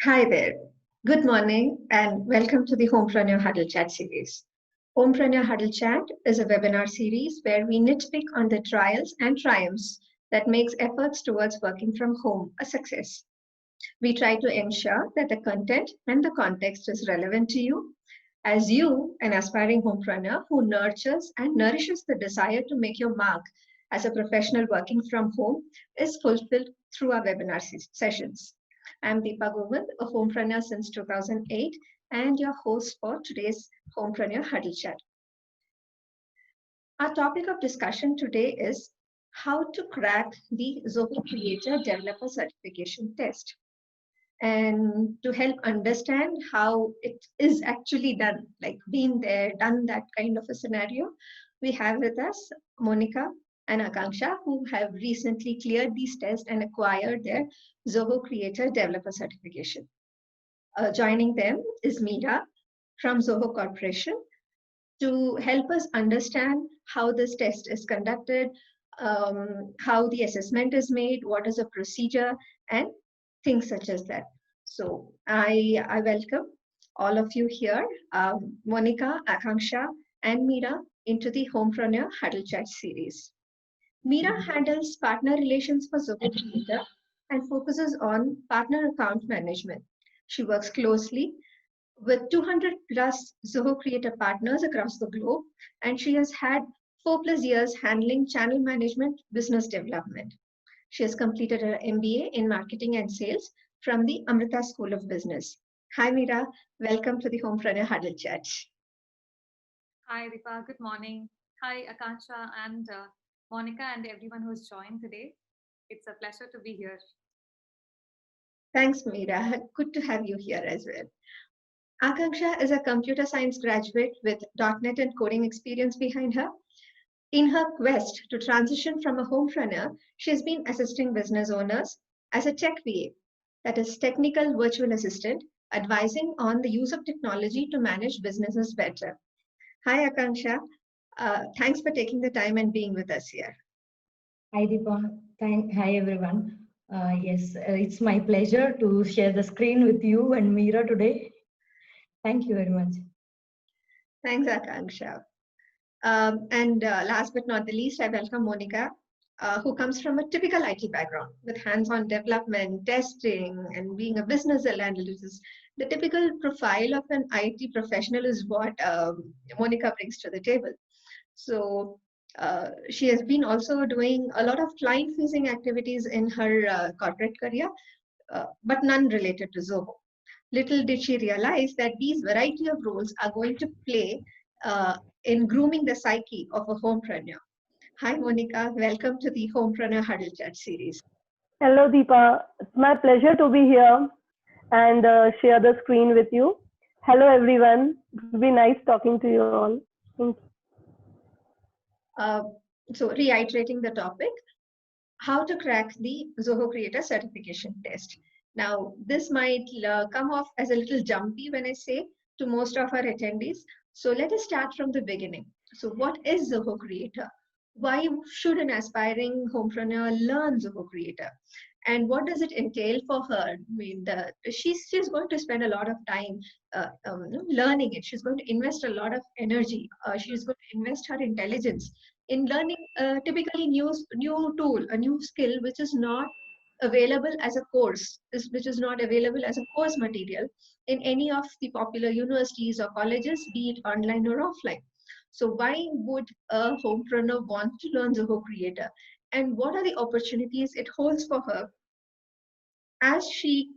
Hi there. Good morning and welcome to the Homepreneur Huddle Chat series. Homepreneur Huddle Chat is a webinar series where we nitpick on the trials and triumphs that makes efforts towards working from home a success. We try to ensure that the content and the context is relevant to you as you, an aspiring homepreneur who nurtures and nourishes the desire to make your mark as a professional working from home, is fulfilled through our webinar sessions. I'm Deepa Govind, a homepreneur since 2008 and your host for today's Homepreneur Huddle Chat. Our topic of discussion today is how to crack the Zoho Creator Developer Certification Test. And to help understand how it is actually done, like been there, done that kind of a scenario, we have with us Monica and Akanksha, who have recently cleared these tests and acquired their Zoho Creator Developer Certification. Joining them is Meera from Zoho Corporation to help us understand how this test is conducted, how the assessment is made, what is the procedure, and things such as that. So I welcome all of you here, Monica, Akanksha, and Meera into the Homepreneur Huddle Chat series. Meera handles partner relations for Zoho Creator and focuses on partner account management. She works closely with 200 plus Zoho Creator partners across the globe, and she has had 4+ years handling channel management, business development. She has completed her MBA in marketing and sales from the Amrita School of Business. Hi, Meera. Welcome to the Homepreneur Huddle Chat. Hi, Deepa. Good morning. Hi, Akansha and Monica and everyone who's joined today. It's a pleasure to be here. Thanks, Meera. Good to have you here as well. Akanksha is a computer science graduate with .NET and coding experience behind her. In her quest to transition from a homepreneur, she has been assisting business owners as a tech VA, that is technical virtual assistant, advising on the use of technology to manage businesses better. Hi, Akanksha. Thanks for taking the time and being with us here. Hi, Deepa. Hi, everyone. Yes, it's my pleasure to share the screen with you and Meera today. Thank you very much. Thanks, Akanksha. And last but not the least, I welcome Monica, who comes from a typical IT background with hands-on development, testing, and being a business analyst. The typical profile of an IT professional is what Monica brings to the table. So she has been also doing a lot of client-facing activities in her corporate career, but none related to Zoho. Little did she realize that these variety of roles are going to play in grooming the psyche of a homepreneur. Hi, Monica. Welcome to the Homepreneur Huddle Chat series. Hello, Deepa. It's my pleasure to be here and share the screen with you. Hello, everyone. It will be nice talking to you all. Thank you. So reiterating the topic, how to crack the Zoho Creator Certification Test. Now, this might come off as a little jumpy when I say to most of our attendees. So let us start from the beginning. So what is Zoho Creator? Why should an aspiring homepreneur learn Zoho Creator? And what does it entail for her? I mean, she's going to spend a lot of time learning it. She's going to invest a lot of energy. She's going to invest her intelligence in learning typically new tool, a new skill, which is not available as a course, which is not available as a course material in any of the popular universities or colleges, be it online or offline. So why would a homepreneur want to learn Zoho Creator? And what are the opportunities it holds for her as she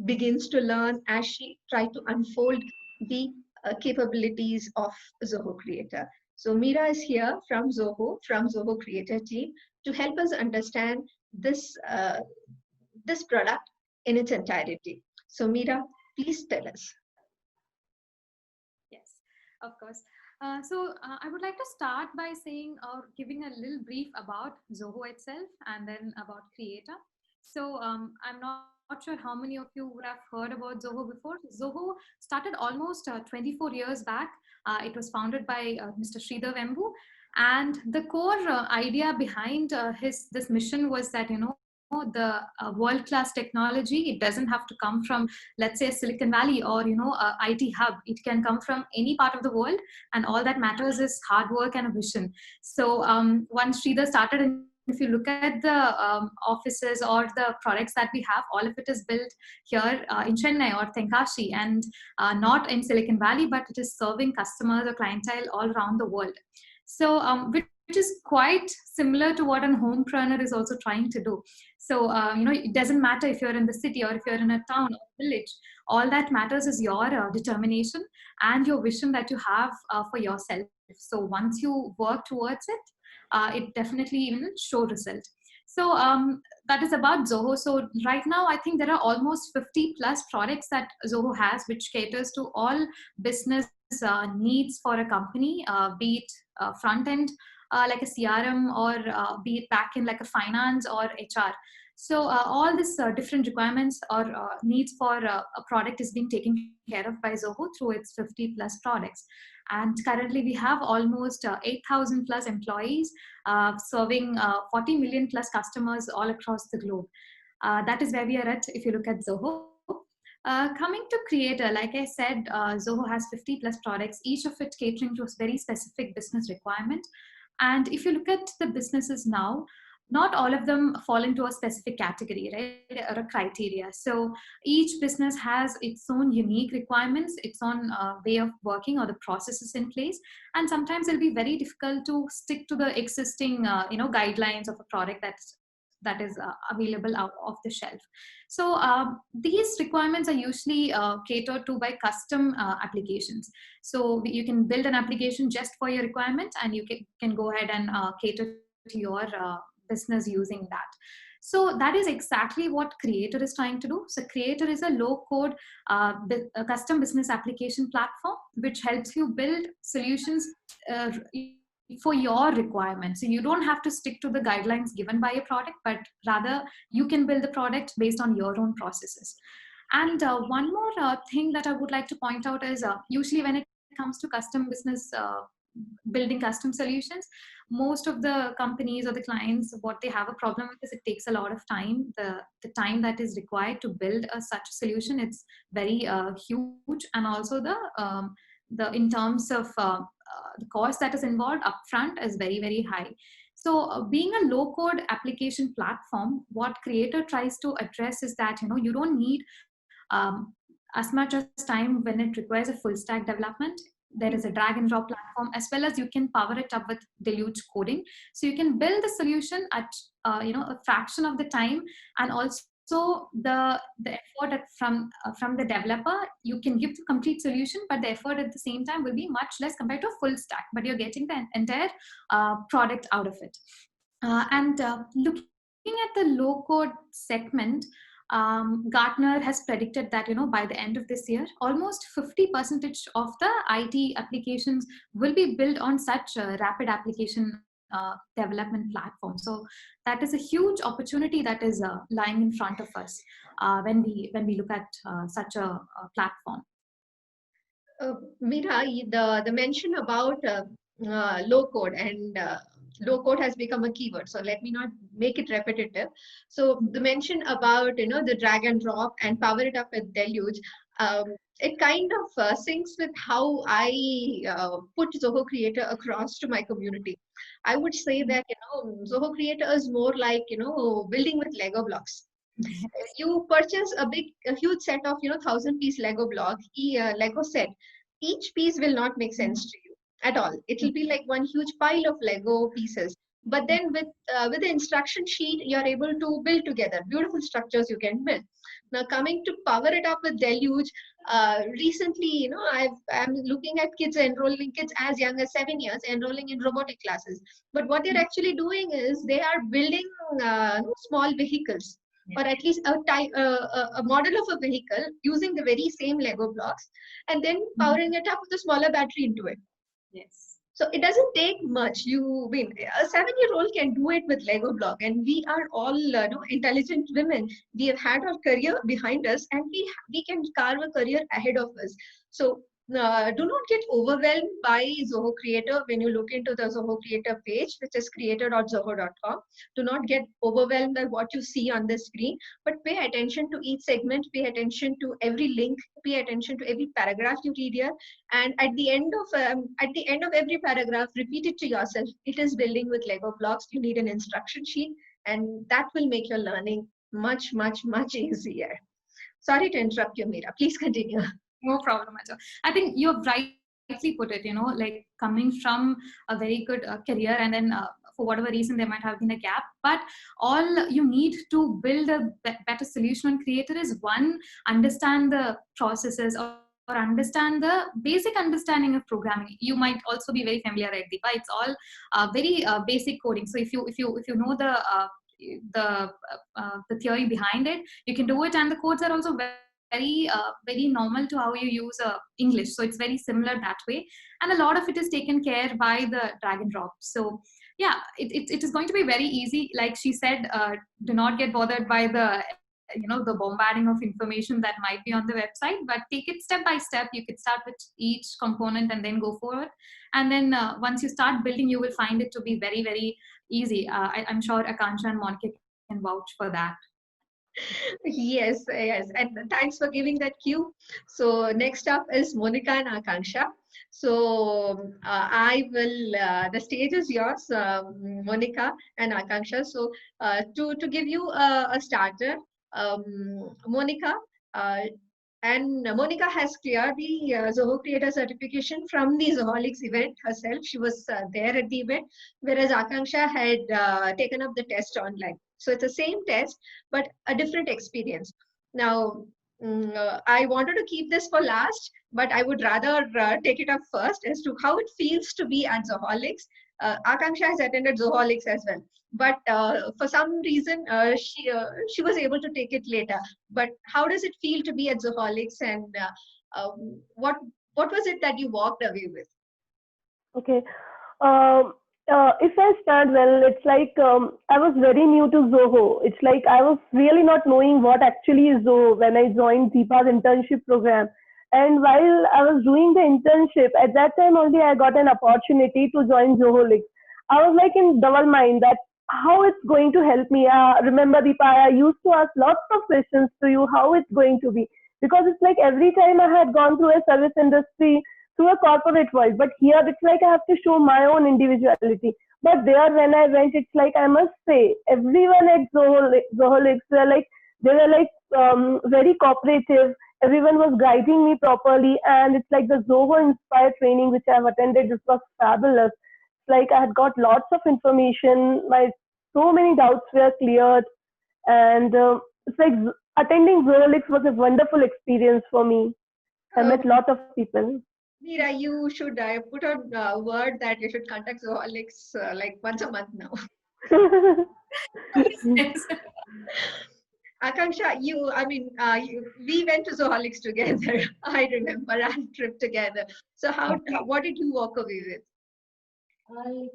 begins to learn, as she tries to unfold the capabilities of Zoho Creator? So Meera is here from Zoho Creator team to help us understand this product in its entirety. So Meera, please tell us. Yes, of course. I would like to start by saying or giving a little brief about Zoho itself and then about Creator. So I'm not sure how many of you would have heard about Zoho before. Zoho started almost 24 years back. It was founded by Mr. Sridhar Vembu. And the core idea behind this mission was that, the world-class technology. It doesn't have to come from, let's say, Silicon Valley or IT hub. It can come from any part of the world, and all that matters is hard work and a vision. So once Sridhar started, and if you look at the offices or the products that we have, all of it is built here in Chennai or Tenkasi, and not in Silicon Valley, but it is serving customers or clientele all around the world. So which is quite similar to what an homepreneur is also trying to do. So it doesn't matter if you're in the city or if you're in a town or village. All that matters is your determination and your vision that you have for yourself. So once you work towards it, it definitely show result. So that is about Zoho. So right now, I think there are almost 50 plus products that Zoho has, which caters to all business needs for a company, be it front end like a CRM, or be it back end like a finance or HR. So all these different requirements or needs for a product is being taken care of by Zoho through its 50 plus products. And currently we have almost 8,000 plus employees serving 40 million plus customers all across the globe. That is where we are at if you look at Zoho. Coming to Creator, like I said, Zoho has 50 plus products, each of it catering to a very specific business requirement. And if you look at the businesses now, not all of them fall into a specific category, right, or a criteria. So each business has its own unique requirements, its own way of working or the processes in place. And sometimes it'll be very difficult to stick to the existing, guidelines of a product that is available out of the shelf. So these requirements are usually catered to by custom applications. So you can build an application just for your requirement, and you can go ahead and cater to your business using that. So that is exactly what Creator is trying to do. So Creator is a low-code a custom business application platform, which helps you build solutions for your requirements. So you don't have to stick to the guidelines given by a product, but rather you can build the product based on your own processes. And one more thing that I would like to point out is usually when it comes to custom business building custom solutions, most of the companies or the clients, what they have a problem with is it takes a lot of time. The time that is required to build such a solution, it's very huge, and also the in terms of the cost that is involved upfront is very, very high. So being a low code application platform, what Creator tries to address is that you don't need as much as time when it requires a full stack development. There is a drag and drop platform, as well as you can power it up with Deluge coding. So you can build the solution at a fraction of the time, and also the effort from the developer. You can give the complete solution, but the effort at the same time will be much less compared to a full stack. But you're getting the entire product out of it. And looking at the low code segment, Gartner has predicted that by the end of this year, almost 50% of the IT applications will be built on such a rapid application development platform. So that is a huge opportunity that is lying in front of us when we look at such a platform. Meera, the mention about low code and low code has become a keyword, so let me not make it repetitive. So the mention about the drag and drop and power it up with Deluge, it kind of syncs with how I put Zoho Creator across to my community. I would say that Zoho Creator is more like building with Lego blocks. You purchase a huge set of 1,000-piece Lego block, Lego set. Each piece will not make sense to you at all. It will be like one huge pile of Lego pieces. But then with the instruction sheet, you're able to build together beautiful structures you can build. Now coming to power it up with Deluge, recently, I'm looking at kids as young as 7 years enrolling in robotic classes. But what they're actually doing is they are building small vehicles, or at least a model of a vehicle using the very same Lego blocks, and then powering it up with a smaller battery into it. Yes. So it doesn't take much. A 7-year-old can do it with Lego block, and we are all intelligent women. We have had our career behind us, and we can carve a career ahead of us. So do not get overwhelmed by Zoho Creator when you look into the Zoho Creator page, which is creator.zoho.com. Do not get overwhelmed by what you see on the screen, but pay attention to each segment, pay attention to every link, pay attention to every paragraph you read here, and at the end of every paragraph, repeat it to yourself. It is building with Lego blocks. You need an instruction sheet, and that will make your learning much, much, much easier. Sorry to interrupt you, Meera. Please continue. No problem at all. I think you have rightly put it, like coming from a very good career, and then for whatever reason there might have been a gap, but all you need to build a better solution on Creator is, one, understand the processes, or understand the basic understanding of programming. You might also be very familiar, right, Deepa? It's all very basic coding. So if you know the theory behind it, you can do it, and the codes are also very normal to how you use English. So it's very similar that way. And a lot of it is taken care by the drag and drop. So yeah, it is going to be very easy. Like she said, do not get bothered by the bombarding of information that might be on the website, but take it step by step. You could start with each component and then go forward. And then once you start building, you will find it to be very, very easy. I'm sure Akansha and Monica can vouch for that. Yes, and thanks for giving that cue. So next up is Monica and Akanksha. So I will, the stage is yours, Monica and Akanksha. So to give you a starter, Monica, and Monica has cleared the Zoho Creator certification from the Zoholics event herself. She was there at the event, whereas Akanksha had taken up the test online. So it's the same test, but a different experience. Now, I wanted to keep this for last, but I would rather take it up first as to how it feels to be at Zoholics. Akanksha has attended Zoholics as well, but for some reason she was able to take it later. But how does it feel to be at Zoholics, and what was it that you walked away with? Okay. If I start, well, it's like I was very new to Zoho. It's like I was really not knowing what actually is Zoho when I joined Deepa's internship program. And while I was doing the internship, at that time only I got an opportunity to join Zoholics. I was like in double mind that how it's going to help me. Remember, Deepa, I used to ask lots of questions to you how it's going to be. Because it's like every time I had gone through a service industry, through a corporate world, but here it's like I have to show my own individuality. But there, when I went, it's like I must say, everyone at Zoholics they were like very cooperative. Everyone was guiding me properly, and it's like the Zoho Inspire training which I have attended. This was fabulous. It's like I had got lots of information. My so many doubts were cleared, and it's like attending Zoholics was a wonderful experience for me. I met a lot of people. Meera, you should put on a word that you should contact Zoholics like once a month now. Akanksha, we went to Zoholics together. I remember our trip together. So what did you walk away with?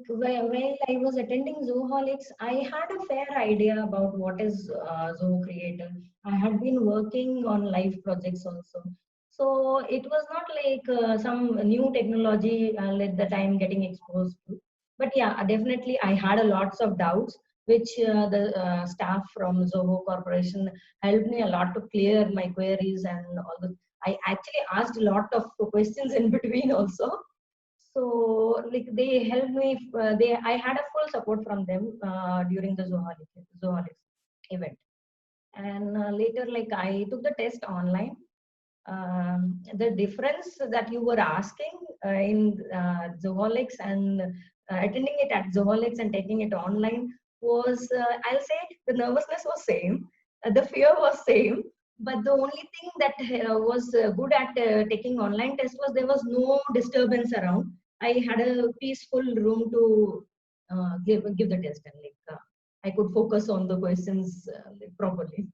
While I was attending Zoholics, I had a fair idea about what is Zoho Creator. I had been working on live projects also. So it was not like some new technology at the time getting exposed to. But yeah, definitely I had a lots of doubts, which the staff from Zoho Corporation helped me a lot to clear my queries and all the. I actually asked a lot of questions in between also. So like they helped me. I had a full support from them during the Zoholics event. And later, like I took the test online. The difference that you were asking in Zoholics and attending it at Zoholics and taking it online was, I'll say the nervousness was same, the fear was same, but the only thing that was good at taking online test was there was no disturbance around. I had a peaceful room to give the test, and like I could focus on the questions properly.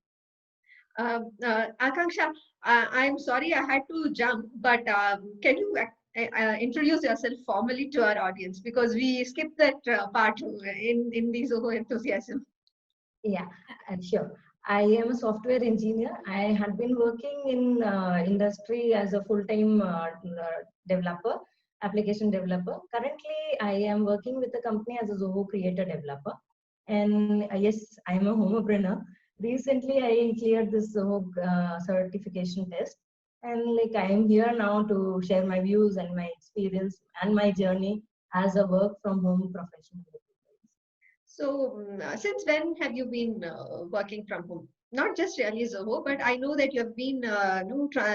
Akanksha, I'm sorry I had to jump, but can you introduce yourself formally to our audience, because we skipped that part in the Zoho enthusiasm. Yeah, sure. I am a software engineer. I had been working in industry as a full-time developer, application developer. Currently, I am working with the company as a Zoho Creator developer. And yes, I am a homopreneur. Recently, I cleared this Zoho certification test. And like I am here now to share my views and my experience and my journey as a work from home professional. So, since when have you been working from home? Not just really Zoho, but I know that you have been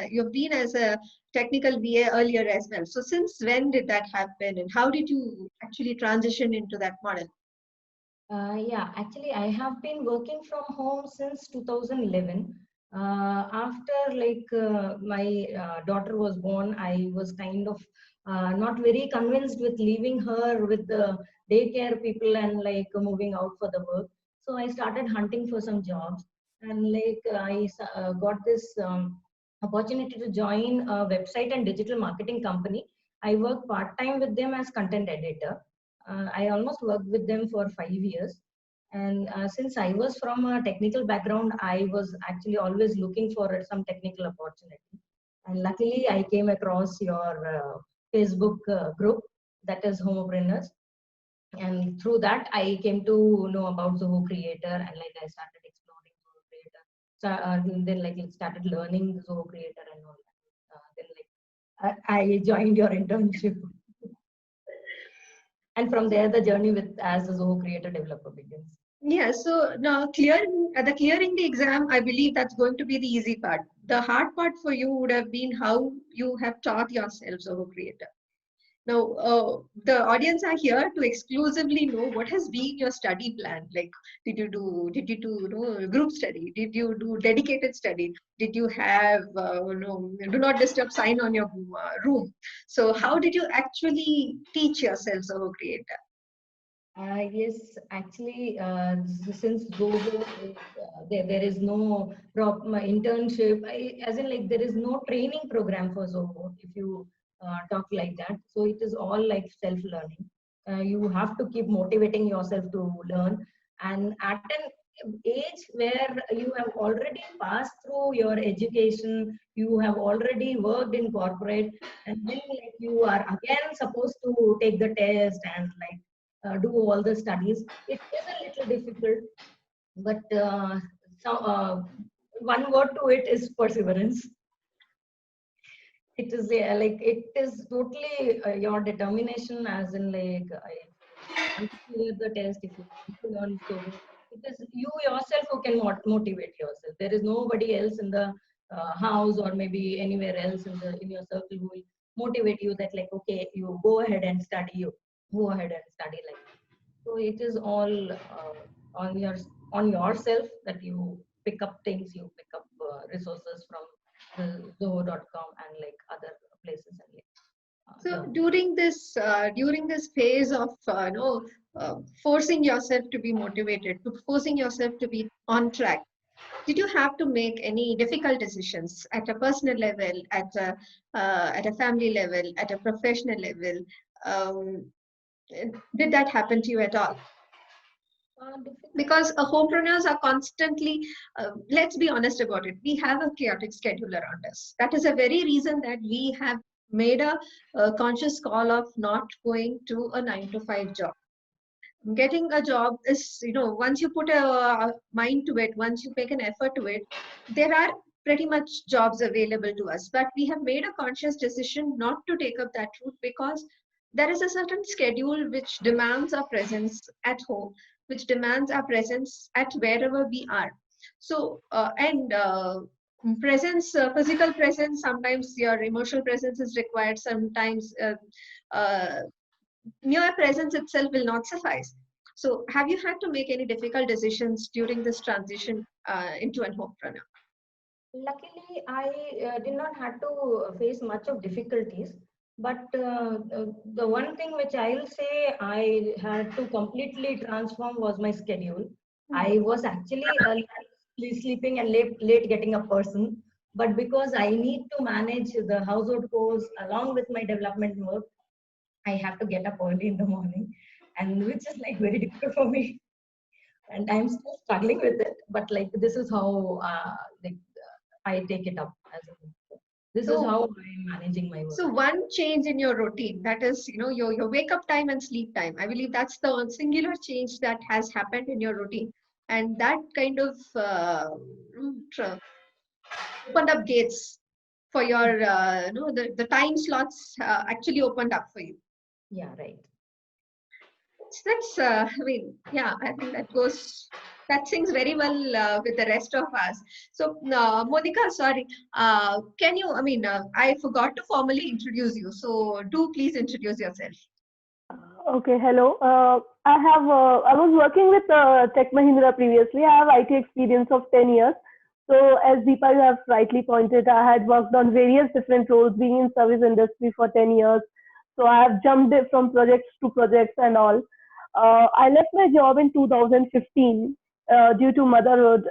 you've been as a technical BA earlier as well. So, since when did that happen, and how did you actually transition into that model? Yeah, actually, I have been working from home since 2011. After my daughter was born, I was kind of not very convinced with leaving her with the daycare people and like moving out for the work. So I started hunting for some jobs, and got this opportunity to join a website and digital marketing company. I work part time with them as content editor. I almost worked with them for 5 years. And since I was from a technical background, I was actually always looking for some technical opportunity. And luckily, I came across your Facebook group, that is Homopreneurs. And through that, I came to know about Zoho Creator, and like I started exploring Zoho Creator. So then like started learning Zoho Creator and all that. Then like I joined your internship. And from there, the journey with as a Zoho Creator developer begins. Yeah, so now clearing the exam, I believe that's going to be the easy part. The hard part for you would have been how you have taught yourself Zoho Creator. Now, the audience are here to exclusively know what has been your study plan. Like, did you do group study? Did you do dedicated study? Did you have, do not disturb sign on your room? So, how did you actually teach yourself Zoho Creator? Yes, actually, since Zoho is, there is no internship, as in like there is no training program for Zoho, if you talk like that. So it is all like self-learning. You have to keep motivating yourself to learn. And at an age where you have already passed through your education, you have already worked in corporate, and then like you are again supposed to take the test and like do all the studies. It is a little difficult, but one word to it is perseverance. It is like it is totally your determination, as in like if you want to clear the test, if you want to learn so. It is you yourself who can motivate yourself. There is nobody else in the house or maybe anywhere else in your circle who will motivate you that like okay, you go ahead and study. You go ahead and study like. So it is all on your on yourself that you pick up things, you pick up resources from the Zoho.com and like other places and like. So Learn. during this phase of forcing yourself to be motivated, to forcing yourself to be on track, did you have to make any difficult decisions at a personal level, at a family level, at a professional level? Um, did that happen to you at all? Difficult. Because homepreneurs are constantly, let's be honest about it, we have a chaotic schedule around us. That is a very reason that we have made a conscious call of not going to a 9 to 5 job. Getting a job is, once you put a mind to it, once you make an effort to it, there are pretty much jobs available to us. But we have made a conscious decision not to take up that route because there is a certain schedule which demands our presence at home, which demands our presence at wherever we are. So, presence, physical presence, sometimes your emotional presence is required, sometimes uh, mere presence itself will not suffice. So, have you had to make any difficult decisions during this transition into an homepreneur? Luckily, I did not have to face much of difficulties. But the one thing which I'll say I had to completely transform was my schedule. I was actually a sleeping and late getting up person. But because I need to manage the household chores along with my development work, I have to get up early in the morning, and which is like very difficult for me. and I'm still struggling with it. But like this is how I take it up as a. This is how I'm managing my work. So one change in your routine, that is, your wake up time and sleep time. I believe that's the singular change that has happened in your routine, and that kind of opened up gates for your, the time slots actually opened up for you. Yeah, right. So that's, I mean, yeah, I think that sings very well with the rest of us. So, Monica, sorry, can you, I forgot to formally introduce you. So, do please introduce yourself. Okay, hello. I was working with Tech Mahindra previously. I have IT experience of 10 years. So as Deepa you have rightly pointed, I had worked on various different roles, being in service industry for 10 years. So I have jumped it from projects to projects and all. I left my job in 2015 due to motherhood.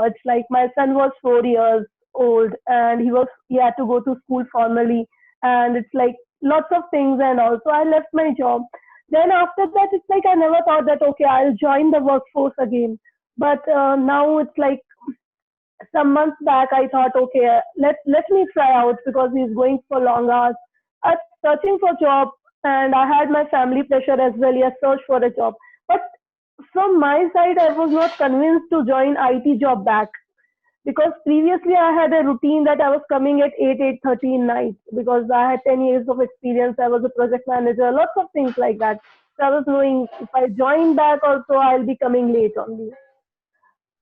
It's like my son was 4 years old and he had to go to school formally, and it's like lots of things, and also I left my job. Then after that, it's like I never thought that okay, I'll join the workforce again. But now it's like some months back, I thought, okay, let me try out because he's going for long hours. I was searching for job, and I had my family pressure as well. Yes, search for a job. But from my side, I was not convinced to join IT job back because previously I had a routine that I was coming at 8:30 in night because I had 10 years of experience. I was a project manager, lots of things like that. So I was knowing if I join back also, I'll be coming late only.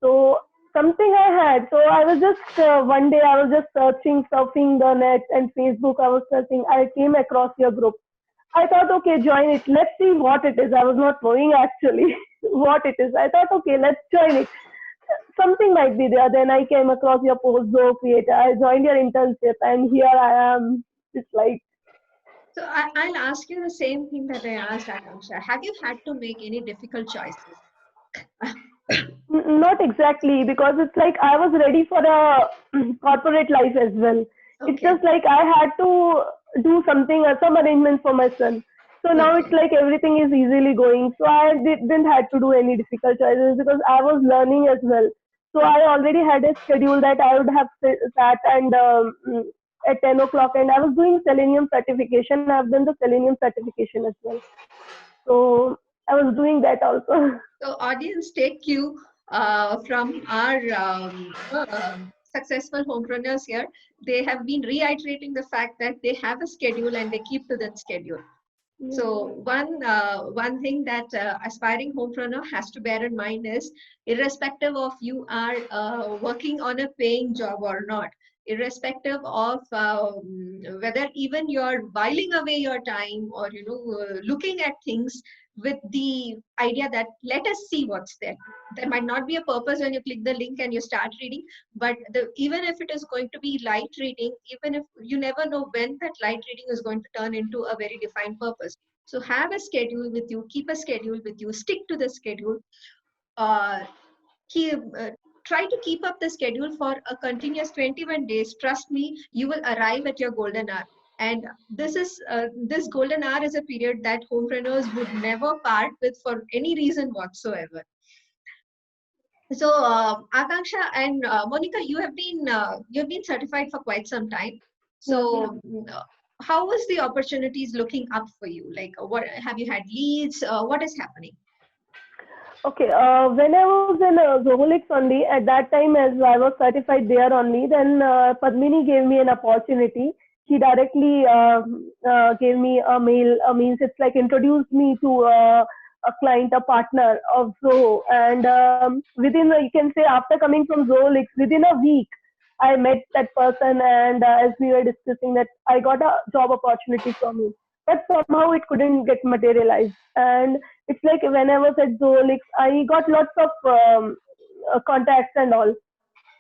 So something I had. So I was just one day I was just searching, surfing the net and Facebook. I was searching. I came across your group. I thought, okay, join it. Let's see what it is. I was not knowing actually what it is. I thought, okay, let's join it. Something might be there. Then I came across your post, Zoho Creator. I joined your internship, and here I am. It's like So, I'll ask you the same thing that I asked Akanksha. Have you had to make any difficult choices? not exactly because it's like I was ready for a corporate life as well. It's Okay. just like I had to do something, some arrangement for my son. So now it's Okay. like everything is easily going. So I didn't have to do any difficult choices because I was learning as well. So I already had a schedule that I would have sat and at 10 o'clock, and I was doing Selenium certification. I've done the Selenium certification as well. So I was doing that also. So, audience, take cue from our successful homepreneurs here. They have been reiterating the fact that they have a schedule and they keep to that schedule. So one thing that aspiring homepreneur has to bear in mind is, irrespective of you are working on a paying job or not, irrespective of whether even you're whiling away your time or looking at things with the idea that let us see what's there. There might not be a purpose when you click the link and you start reading, but even if it is going to be light reading, even if you never know when that light reading is going to turn into a very defined purpose. So have a schedule with you, keep a schedule with you, stick to the schedule, uh, keep, try to keep up the schedule for a continuous 21 days. Trust me, you will arrive at your golden hour. And this golden hour is a period that homepreneurs would never part with for any reason whatsoever. So, Akanksha and Monica, you have been certified for quite some time. Yeah. So, how is the opportunities looking up for you? Like, what have you had leads? What is happening? Okay, when I was in Zoholix only, at that time as I was certified there only, then Padmini gave me an opportunity. She directly gave me a mail, means it's like introduced me to a client, a partner of Zoho. And within, you can say after coming from Zoholix, within a week, I met that person, and as we were discussing that, I got a job opportunity from him. But somehow it couldn't get materialized. And it's like when I was at Zoolix, I got lots of contacts and all.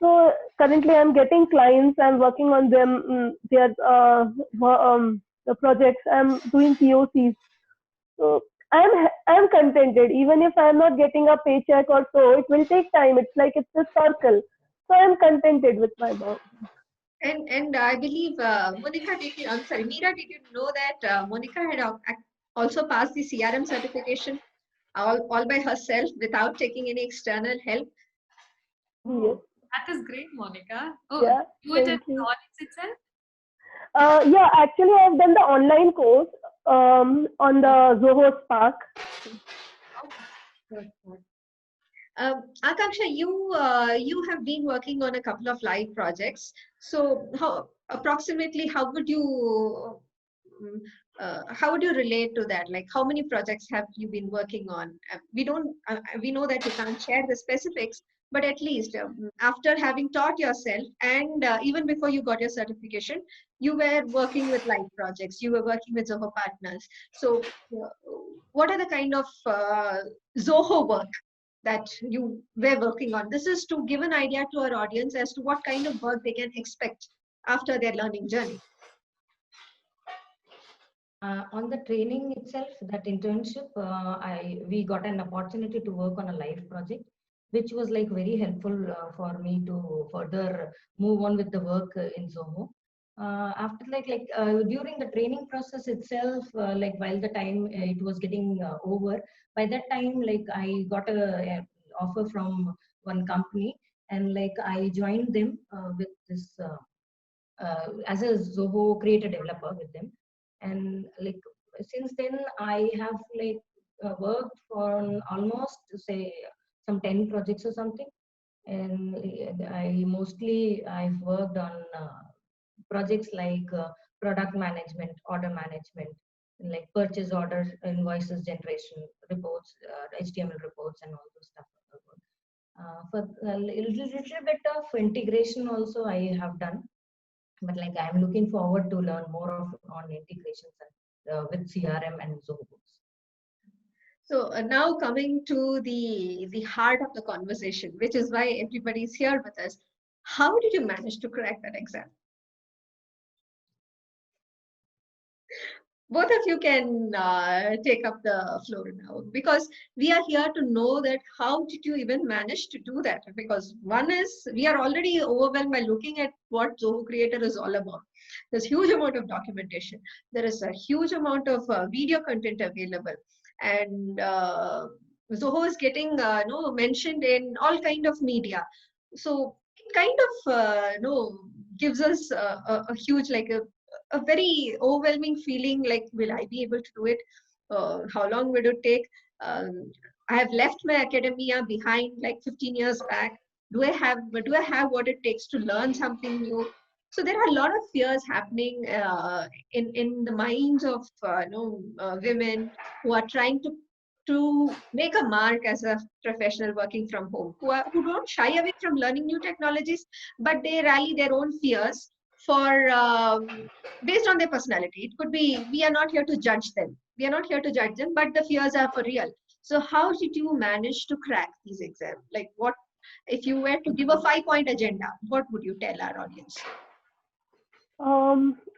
So currently, I'm getting clients. I'm working on them, their the projects. I'm doing POCs. So I'm contented. Even if I'm not getting a paycheck or so, it will take time. It's like it's a circle. So I'm contented with my work. And I believe Monica, I'm sorry, Meera, did you know that Monica had also passed the CRM certification? all by herself without taking any external help. Yes. That is great, Monica. Oh, Yeah. you attended Thank you. Knowledge itself? Yeah, actually, I've done the online course on the Zoho Spark. Akanksha, you have been working on a couple of live projects. So how approximately how would you relate to that? Like how many projects have you been working on? We know that you can't share the specifics, but at least after having taught yourself and even before you got your certification, you were working with live projects. You were working with Zoho partners. So what are the kind of Zoho work that you were working on? This is to give an idea to our audience as to what kind of work they can expect after their learning journey. On the training itself, that internship, we got an opportunity to work on a live project, which was like very helpful for me to further move on with the work in Zoho. After during the training process itself, like while the time it was getting over, by that time like I got a offer from one company, and like I joined them with this as a Zoho creator developer with them. And like since then I have like worked for almost say some 10 projects or something. And I've worked on projects like product management, order management, like purchase orders, invoices generation, reports, HTML reports, and all those stuff. For a little bit of integration also I have done, but like I'm looking forward to learn more of on integrations with CRM and Zoho. So now coming to the heart of the conversation, which is why everybody's here with us. How did you manage to crack that exam? Both of you can take up the floor now, because we are here to know that how did you even manage to do that? Because one is we are already overwhelmed by looking at what Zoho Creator is all about. There's huge amount of documentation. There is a huge amount of video content available, and Zoho is getting mentioned in all kind of media. So it kind of gives us a huge a very overwhelming feeling like, will I be able to do it? How long will it take? I have left my academia behind like 15 years back. Do I have what it takes to learn something new? So there are a lot of fears happening in the minds of women who are trying to make a mark as a professional working from home, who don't shy away from learning new technologies, but they rally their own fears for based on their personality. It could be, we are not here to judge them. We are not here to judge them, but the fears are for real. So how did you manage to crack these exams? Like what, if you were to give a 5-point agenda, what would you tell our audience?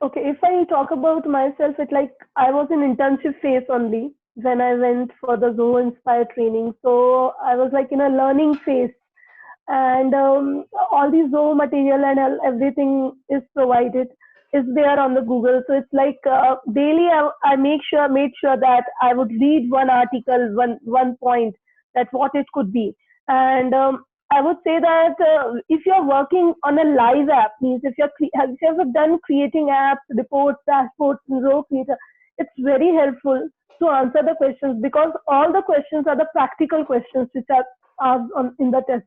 Okay, if I talk about myself, it's like I was in internship phase only when I went for the Zoho Inspire training. So I was like in a learning phase, and all these Zoho material and everything is provided, is there on the Google. So it's like daily I made sure that I would read one article, one point, that what it could be. And I would say that if you're working on a live app, means if you have ever done creating apps, reports, dashboards in Zoho Creator, it's very helpful to answer the questions, because all the questions are the practical questions which are asked in the test.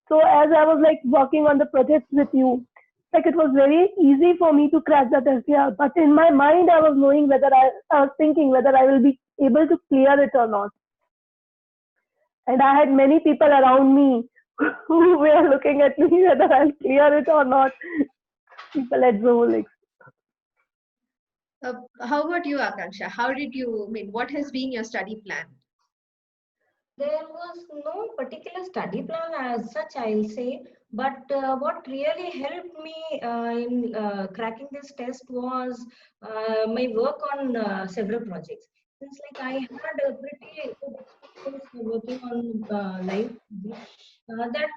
So as I was like working on the project with you, like it was very easy for me to crack the test. Yeah, but in my mind I was knowing I was thinking whether I will be able to clear it or not. And I had many people around me who were looking at me whether I'll clear it or not. People at Zoho. How about you, Akanksha? How did you, what has been your study plan? There was no particular study plan as such, I'll say, but what really helped me in cracking this test was my work on several projects. Since like I had a pretty good experience working on live projects, that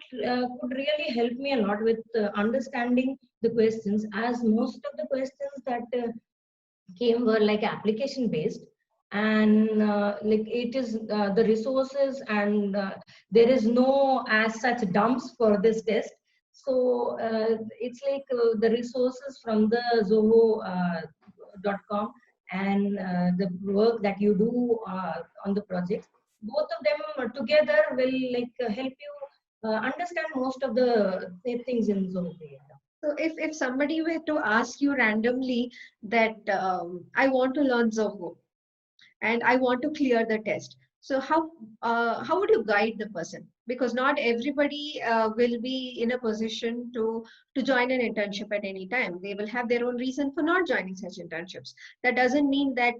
could really help me a lot with understanding the questions, as most of the questions that came were like application based. and like it is the resources, and there is no as such dumps for this test. So it's like the resources from the Zoho.com and the work that you do on the projects, both of them together will like help you understand most of the things in Zoho Creator. So if somebody were to ask you randomly that I want to learn Zoho and I want to clear the test, so how would you guide the person? Because not everybody will be in a position to join an internship at any time. They will have their own reason for not joining such internships. That doesn't mean that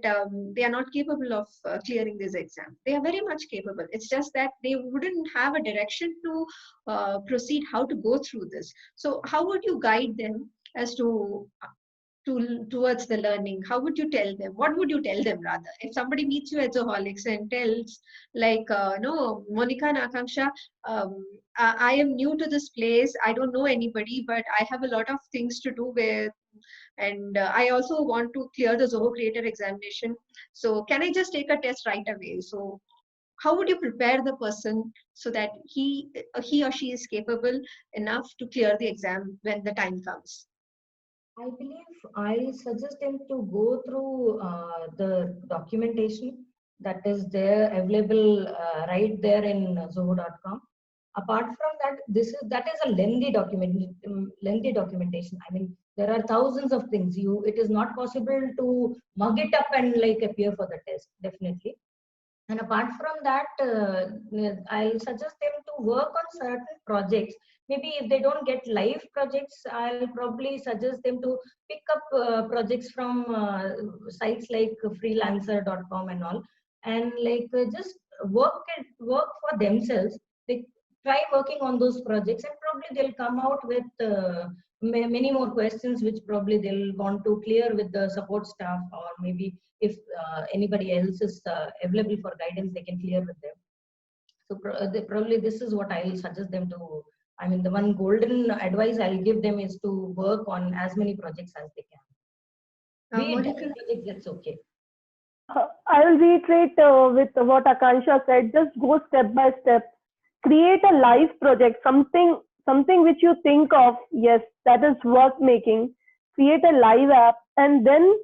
they are not capable of clearing this exam. They are very much capable. It's just that they wouldn't have a direction to proceed how to go through this. So how would you guide them as towards the learning? How would you tell them? What would you tell them rather? If somebody meets you at Zoholics and tells like, no, Monica and Akanksha, I am new to this place. I don't know anybody, but I have a lot of things to do with, and I also want to clear the Zoho Creator examination. So can I just take a test right away? So how would you prepare the person so that he or she is capable enough to clear the exam when the time comes? I believe I suggest them to go through the documentation that is there available right there in Zoho.com. Apart from that, that is a lengthy documentation. I mean, there are thousands of things. It is not possible to mug it up and like appear for the test, definitely. And apart from that, I'll suggest them to work on certain projects. Maybe if they don't get live projects, I'll probably suggest them to pick up projects from sites like freelancer.com and all, and like just work for themselves. They try working on those projects, and probably they'll come out with many more questions, which probably they'll want to clear with the support staff, or maybe if anybody else is available for guidance, they can clear with them. So probably this is what I'll suggest them to. I mean, the one golden advice I'll give them is to work on as many projects as they can. Be it different projects, that's okay. I will reiterate with what Akansha said. Just go step by step. Create a live project, something which you think of, yes, that is worth making. Create a live app, and then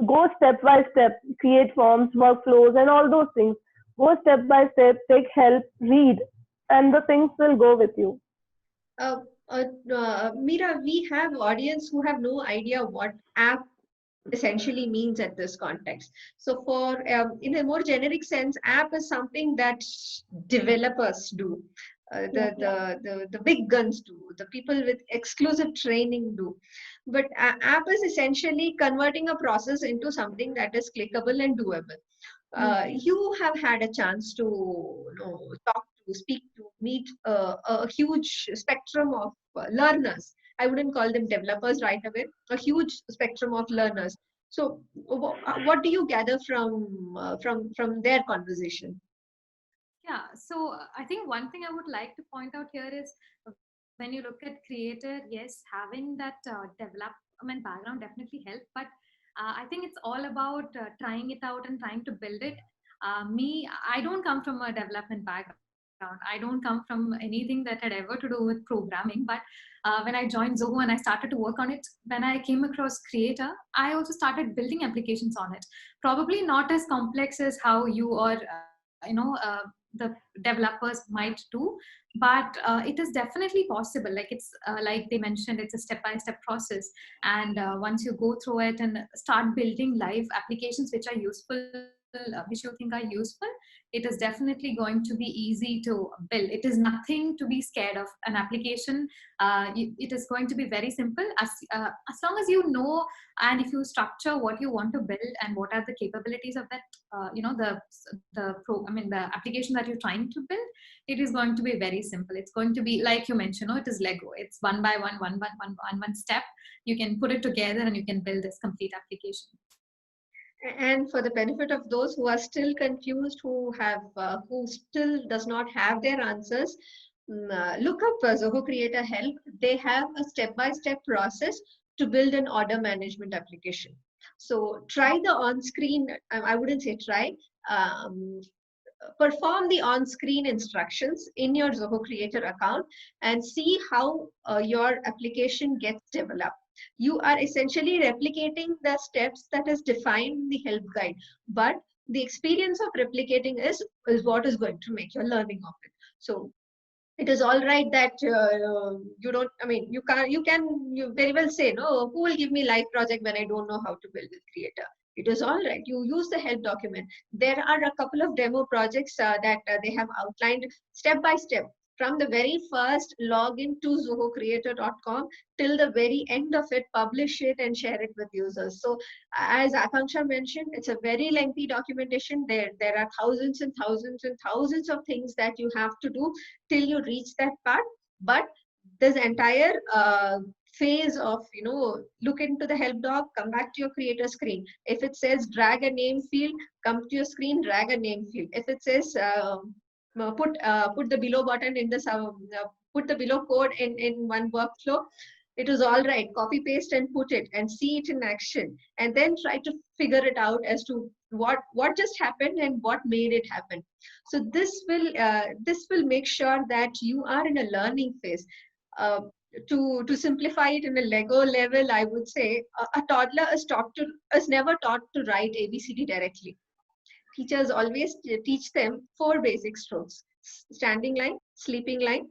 go step by step. Create forms, workflows, and all those things. Go step by step, take help, read, and the things will go with you. Meera, we have audience who have no idea what app essentially means at this context. So for in a more generic sense, app is something that developers do. The big guns do, the people with exclusive training do. But app is essentially converting a process into something that is clickable and doable. You have had a chance to talk to, speak to, meet a huge spectrum of learners. I wouldn't call them developers right away, a huge spectrum of learners. So what do you gather from their conversation? Yeah, so I think one thing I would like to point out here is when you look at Creator, yes, having that development background definitely helps, but I think it's all about trying it out and trying to build it. I don't come from a development background. I don't come from anything that had ever to do with programming, but when I joined Zoho and I started to work on it, when I came across Creator, I also started building applications on it. Probably not as complex as how you or the developers might do, but it is definitely possible. Like it's like they mentioned, it's a step-by-step process, and once you go through it and start building live applications which are useful, which you think are useful, it is definitely going to be easy to build. It is nothing to be scared of. An application, it is going to be very simple as long as you know, and if you structure what you want to build and what are the capabilities of that, the application that you're trying to build, it is going to be very simple. It's going to be like you mentioned, it is Lego. It's one by one step. You can put it together and you can build this complete application. And for the benefit of those who are still confused, who still does not have their answers, look up Zoho Creator Help. They have a step-by-step process to build an order management application. So try the on-screen, I wouldn't say try, perform the on-screen instructions in your Zoho Creator account and see how your application gets developed. You are essentially replicating the steps that is defined in the help guide, but the experience of replicating is what is going to make your learning of it. So it is all right that you don't, I mean, you very well say, no, who will give me live project when I don't know how to build with Creator? It is all right. You use the help document. There are a couple of demo projects that they have outlined step by step from the very first login to zohocreator.com till the very end of it, publish it and share it with users. So as Akanksha mentioned, it's a very lengthy documentation. There are thousands and thousands and thousands of things that you have to do till you reach that part. But this entire phase of, look into the help doc, come back to your creator screen. If it says drag a name field, come to your screen, drag a name field. If it says put the below button in the put the below code in one workflow, it is all right. Copy paste and put it and see it in action, and then try to figure it out as to what just happened and what made it happen. So this will make sure that you are in a learning phase. To simplify it in a Lego level, I would say a toddler is never taught to write ABCD directly. Teachers always teach them 4 basic strokes: standing line, sleeping line,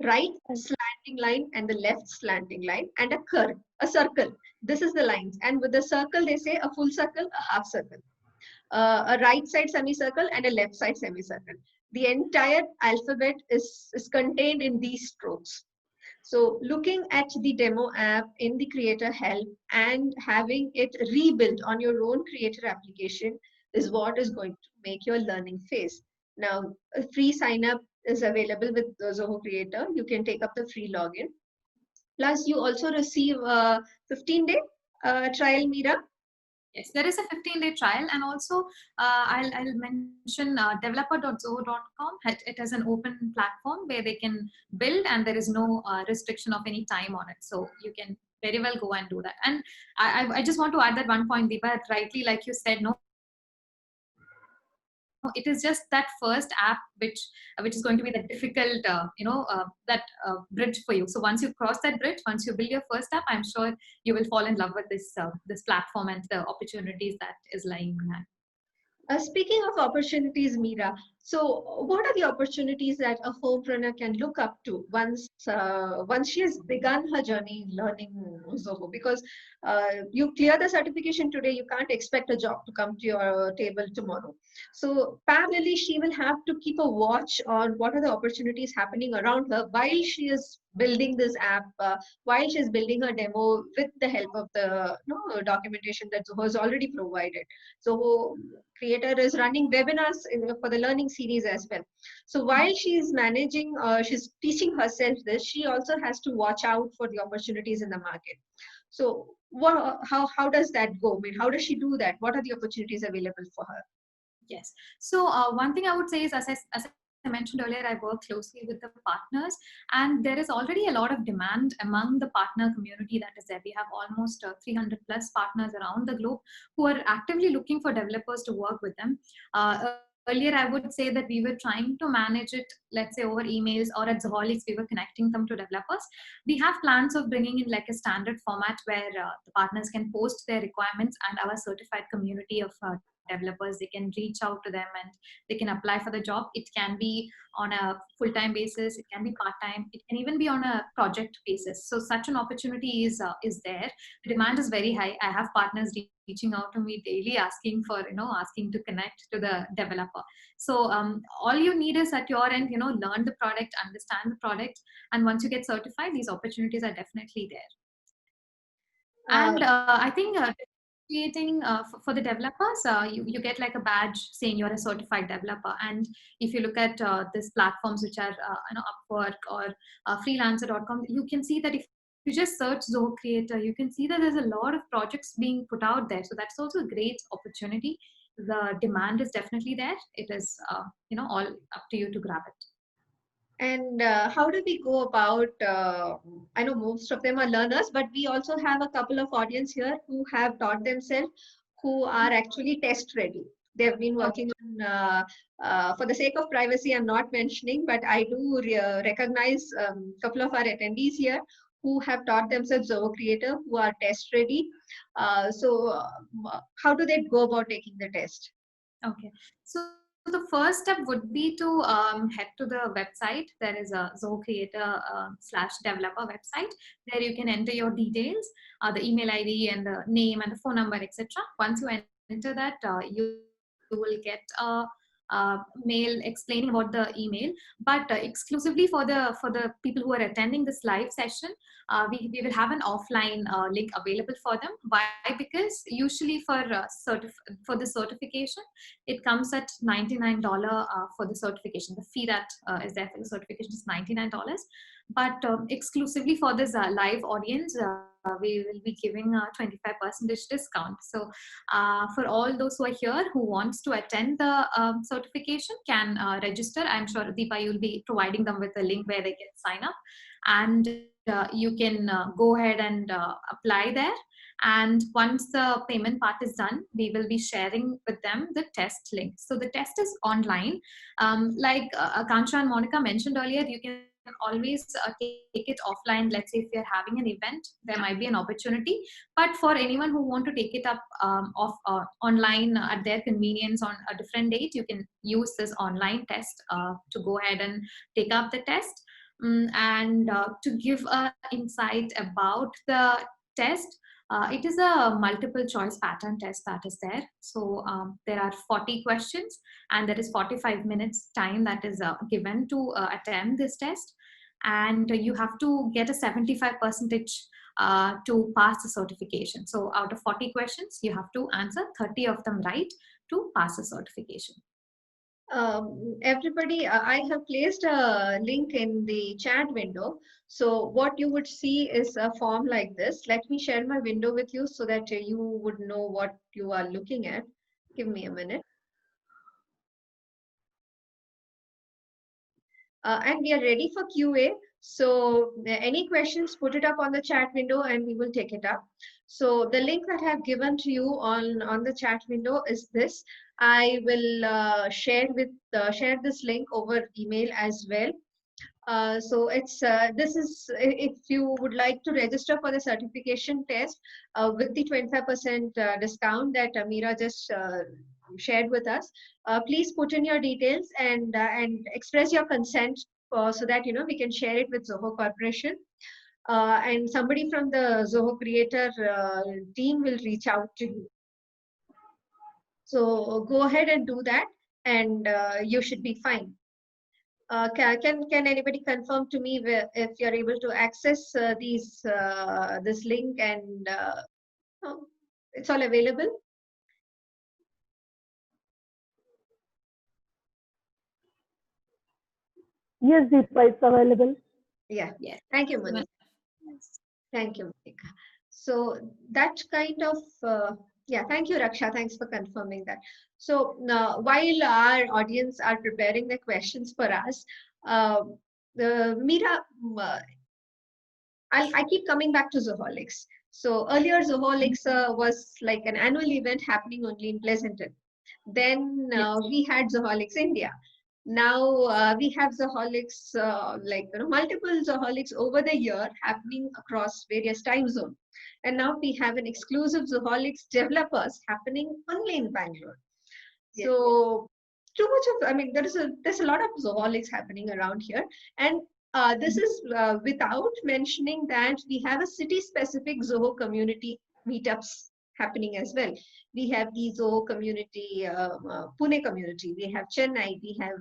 right slanting line, and the left slanting line, and a curve, a circle. This is the lines. And with the circle, they say a full circle, a half circle, a right side semicircle, and a left side semicircle. The entire alphabet is contained in these strokes. So looking at the demo app in the Creator Help and having it rebuilt on your own Creator application is what is going to make your learning phase. Now, a free sign up is available with the Zoho Creator. You can take up the free login. Plus, you also receive a 15-day trial, Meera. Yes, there is a 15-day trial, and also I'll mention developer.zoho.com. It has an open platform where they can build, and there is no restriction of any time on it. So you can very well go and do that. And I just want to add that one point, Deepa, rightly, like you said, no, it is just that first app which is going to be the difficult that bridge for you. So once you cross that bridge, once you build your first app, I'm sure you will fall in love with this platform and the opportunities that is lying behind. Speaking of opportunities, Meera, so what are the opportunities that a homepreneur can look up to once she has begun her journey learning Zoho? Because you clear the certification today, you can't expect a job to come to your table tomorrow. So parallelly, she will have to keep a watch on what are the opportunities happening around her while she is building this app, while she's building her demo with the help of the documentation that Zoho has already provided. So Creator is running webinars for the learning series as well. So while she's managing, she's teaching herself this, she also has to watch out for the opportunities in the market. So how does that go? I mean, how does she do that? What are the opportunities available for her? Yes. So one thing I would say is, as I mentioned earlier, I work closely with the partners, and there is already a lot of demand among the partner community that is there. We have almost 300 plus partners around the globe who are actively looking for developers to work with them. Earlier, I would say that we were trying to manage it, let's say over emails, or at Zoholics, we were connecting them to developers. We have plans of bringing in like a standard format where the partners can post their requirements, and our certified community of developers, they can reach out to them and they can apply for the job. It can be on a full-time basis, it can be part-time, it can even be on a project basis. So such an opportunity is there. The demand is very high. I have partners reaching out to me daily asking to connect to the developer. So all you need is at your end, learn the product, understand the product, and once you get certified, these opportunities are definitely there. And I think creating for the developers, you get like a badge saying you're a certified developer. And if you look at these platforms which are Upwork or freelancer.com, you can see that if you just search Zoho Creator, you can see that there's a lot of projects being put out there. So that's also a great opportunity. The demand is definitely there. It is all up to you to grab it. And how do we go about, I know most of them are learners, but we also have a couple of audience here who have taught themselves, who are actually test ready. They've been Okay. working on, for the sake of privacy, I'm not mentioning, but I do recognize a couple of our attendees here who have taught themselves Zoho Creator, who are test ready. How do they go about taking the test? Okay. So the first step would be to head to the website. There is a Zoho Creator / developer website. There you can enter your details, the email ID and the name and the phone number, etc. Once you enter that, you will get mail explaining about the email. But exclusively for the people who are attending this live session, we will have an offline link available for them. Why? Because usually for the certification, it comes at $99 for the certification. The fee that is there for the certification is $99. But exclusively for this live audience, we will be giving a 25% discount. So for all those who are here who wants to attend the certification can register. I'm sure Deepa, you'll be providing them with a link where they can sign up, and you can go ahead and apply there. And once the payment part is done, we will be sharing with them the test link. So the test is online. Like Akansha and Monica mentioned earlier, you can always take it offline. Let's say if you're having an event, there might be an opportunity. But for anyone who want to take it up online at their convenience on a different date, you can use this online test to go ahead and take up the test. And to give an insight about the test, it is a multiple choice pattern test that is there. So there are 40 questions and there is 45 minutes time that is given to attempt this test. And you have to get a 75 percentage to pass the certification. So out of 40 questions, you have to answer 30 of them right to pass the certification. Everybody, I have placed a link in the chat window. So what you would see is a form like this. Let me share my window with you so that you would know what you are looking at. Give me a minute. And we are ready for QA. So any questions, put it up on the chat window and we will take it up. So the link that I have given to you on the chat window is this. I will share this link over email as well. So it's this is, if you would like to register for the certification test with the 25% discount that Ameera just shared with us, please put in your details and express your consent so that we can share it with Zoho Corporation. And somebody from the Zoho Creator team will reach out to you. So go ahead and do that, and you should be fine. Can anybody confirm to me if you're able to access this link and it's all available? Yes, Deepa, it's available. Yeah. Yes. Thank you, Monica. Thank you, Monica. So that kind of, yeah, thank you, Raksha. Thanks for confirming that. So while our audience are preparing the questions for us, Meera, I keep coming back to Zoholics. So earlier Zoholics was like an annual event happening only in Pleasanton. Then we had Zoholics India. Now we have Zoholics, multiple Zoholics over the year happening across various time zones. And now we have an exclusive Zoholics developers happening only in Bangalore. Yes. So too much of, I mean, there's a lot of Zoholics happening around here. And this is without mentioning that we have a city-specific Zoho community meetups happening as well. We have the Zoho community, Pune community, we have Chennai, we have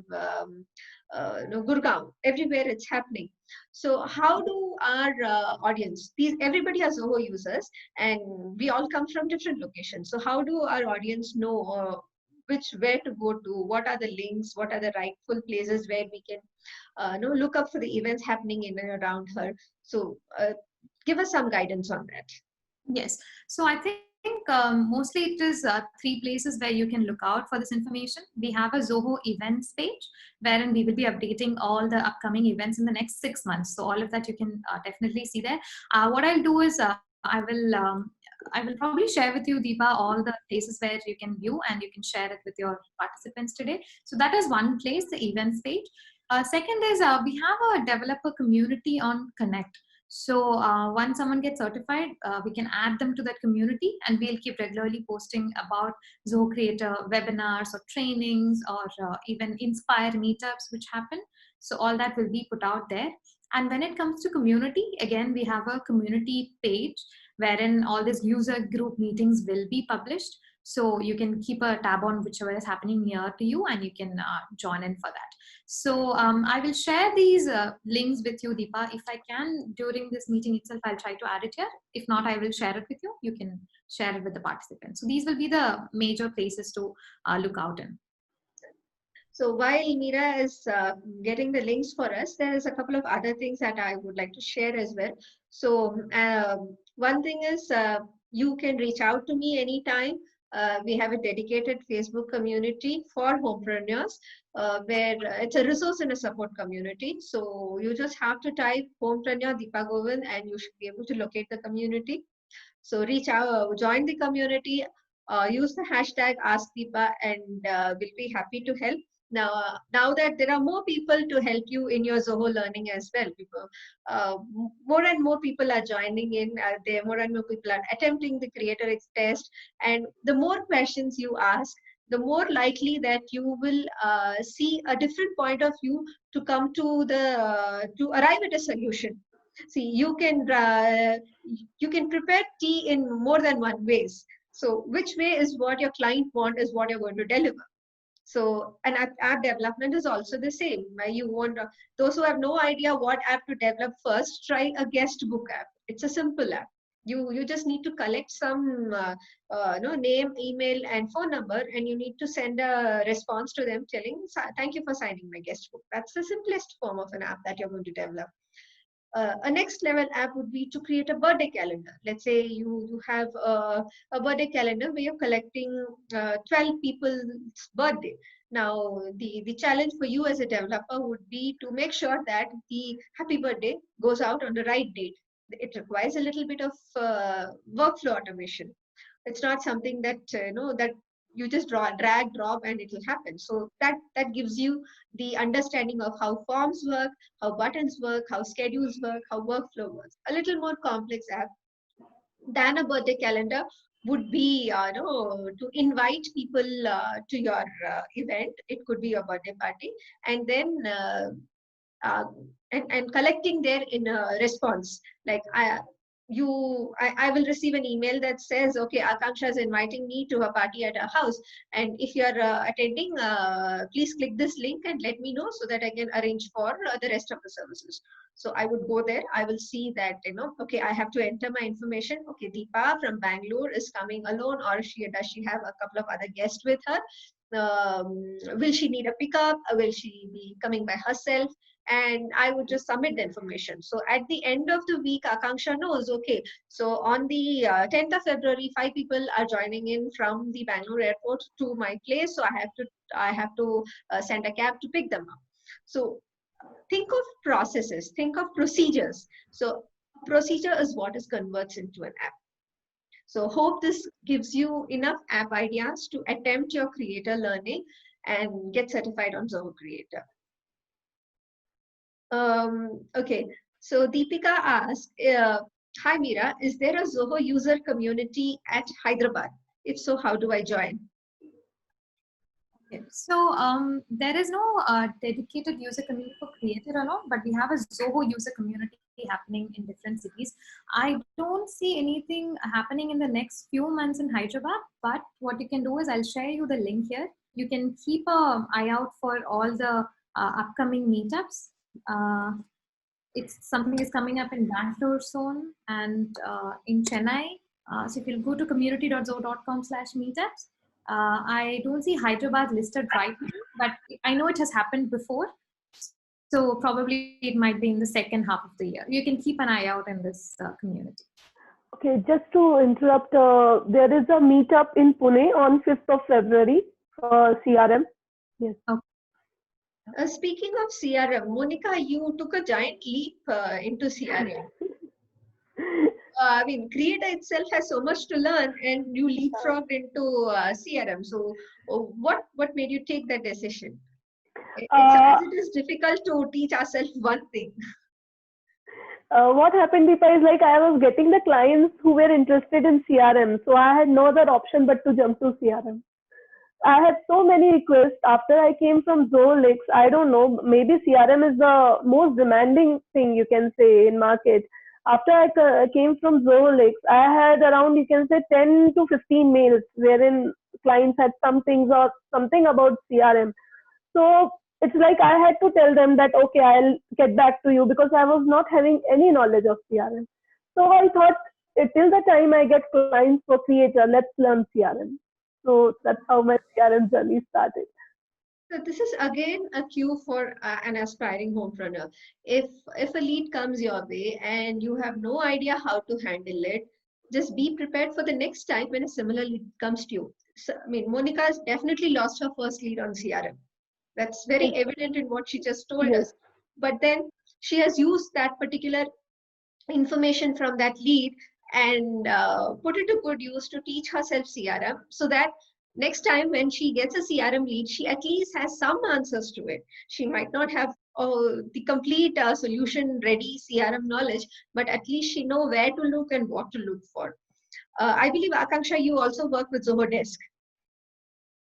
Gurgaon, everywhere it's happening. So how do our audience, everybody are Zoho users and we all come from different locations. So how do our audience know where to go to, what are the links, what are the rightful places where we can look up for the events happening in and around her. So give us some guidance on that. Yes. So I think mostly it is 3 places where you can look out for this information. We have a Zoho events page wherein we will be updating all the upcoming events in the next 6 months. So all of that you can definitely see there. What I'll do is I will probably share with you, Deepa, all the places where you can view, and you can share it with your participants today. So that is one place, the events page. Second is we have a developer community on Connect. So once someone gets certified, we can add them to that community, and we'll keep regularly posting about Zoho Creator webinars or trainings, or even Inspire meetups which happen. So all that will be put out there. And when it comes to community, again, we have a community page wherein all these user group meetings will be published. So you can keep a tab on whichever is happening near to you, and you can join in for that. So I will share these links with you, Deepa. If I can, during this meeting itself, I'll try to add it here. If not, I will share it with you. You can share it with the participants. So these will be the major places to look out in. So while Meera is getting the links for us, there is a couple of other things that I would like to share as well. So one thing is you can reach out to me anytime. We have a dedicated Facebook community for homepreneurs where it's a resource and a support community. So you just have to type homepreneur Deepa Govind and you should be able to locate the community. So reach out, join the community, use the hashtag AskDeepa, and we'll be happy to help. Now that there are more people to help you in your Zoho learning as well, more and more people are joining in. More and more people are attempting the Creator X test, and the more questions you ask, the more likely that you will see a different point of view to come to to arrive at a solution. See, you can prepare tea in more than one ways. So which way is what your client want is what you're going to deliver. So an app development is also the same. You want those who have no idea what app to develop, first try a guest book app. It's a simple app. You just need to collect some name, email, and phone number, and you need to send a response to them telling, thank you for signing my guest book. That's the simplest form of an app that you're going to develop. A next level app would be to create a birthday calendar. Let's say you have a birthday calendar where you're collecting 12 people's birthday. Now, the challenge for you as a developer would be to make sure that the happy birthday goes out on the right date. It requires a little bit of workflow automation. It's not something that, that you just drag, drop, and it will happen. So that gives you the understanding of how forms work, how buttons work, how schedules work, how workflow works. A little more complex app than a birthday calendar would be to invite people to your event. It could be a birthday party, and then and collecting their in a response, like I will receive an email that says, okay, Akanksha is inviting me to a party at her house, and if you're attending, please click this link and let me know so that I can arrange for the rest of the services. So I would go there. I will see that, okay, I have to enter my information. Okay, Deepa from Bangalore is coming alone, or does she have a couple of other guests with her? Will she need a pickup? Will she be coming by herself? And I would just submit the information. So at the end of the week, Akanksha knows, okay, so on the 10th of February, 5 people are joining in from the Bangalore airport to my place. So I have to send a cab to pick them up. So think of processes, think of procedures. So procedure is what is converts into an app. So hope this gives you enough app ideas to attempt your creator learning and get certified on Zoho Creator. Okay, so Deepika asked, hi Meera, is there a Zoho user community at Hyderabad? If so, how do I join? Okay. So there is no dedicated user community for Creator alone, but we have a Zoho user community happening in different cities. I don't see anything happening in the next few months in Hyderabad, but what you can do is I'll share you the link here. You can keep an eye out for all the upcoming meetups. It's something is coming up in Bangalore soon and in Chennai. So if you go to community.zoho.com/meetups, I don't see Hyderabad listed right now, but I know it has happened before. So probably it might be in the second half of the year. You can keep an eye out in this community. Okay, just to interrupt, there is a meetup in Pune on 5th of February for CRM. Yes. Speaking of CRM, Monica, you took a giant leap into CRM. I mean, Creator itself has so much to learn, and you leapfrogged into CRM. So, what made you take that decision? It's Uh, as it is difficult to teach ourselves one thing. what happened, Deepa, is like I was getting the clients who were interested in CRM. So I had no other option but to jump to CRM. I had so many requests after I came from Zoho. I don't know, maybe CRM is the most demanding thing you can say in market. After I came from Zoho, I had around, you can say, 10 to 15 mails wherein clients had some things or something about CRM. So it's like I had to tell them that, okay, I'll get back to you because I was not having any knowledge of CRM. So I thought, till the time I get clients for Creator, let's learn CRM. So that's how my CRM journey started. So this is again a cue for an aspiring homepreneur. If a lead comes your way and you have no idea how to handle it, just be prepared for the next time when a similar lead comes to you. So, I mean, Monica has definitely lost her first lead on CRM. That's very evident in what she just told Yes. us. But then she has used that particular information from that lead and put it to good use to teach herself CRM so that next time when she gets a CRM lead, she at least has some answers to it. She might not have the complete solution ready CRM knowledge, but at least she know where to look and what to look for. I believe, Akanksha, you also work with Zoho Desk.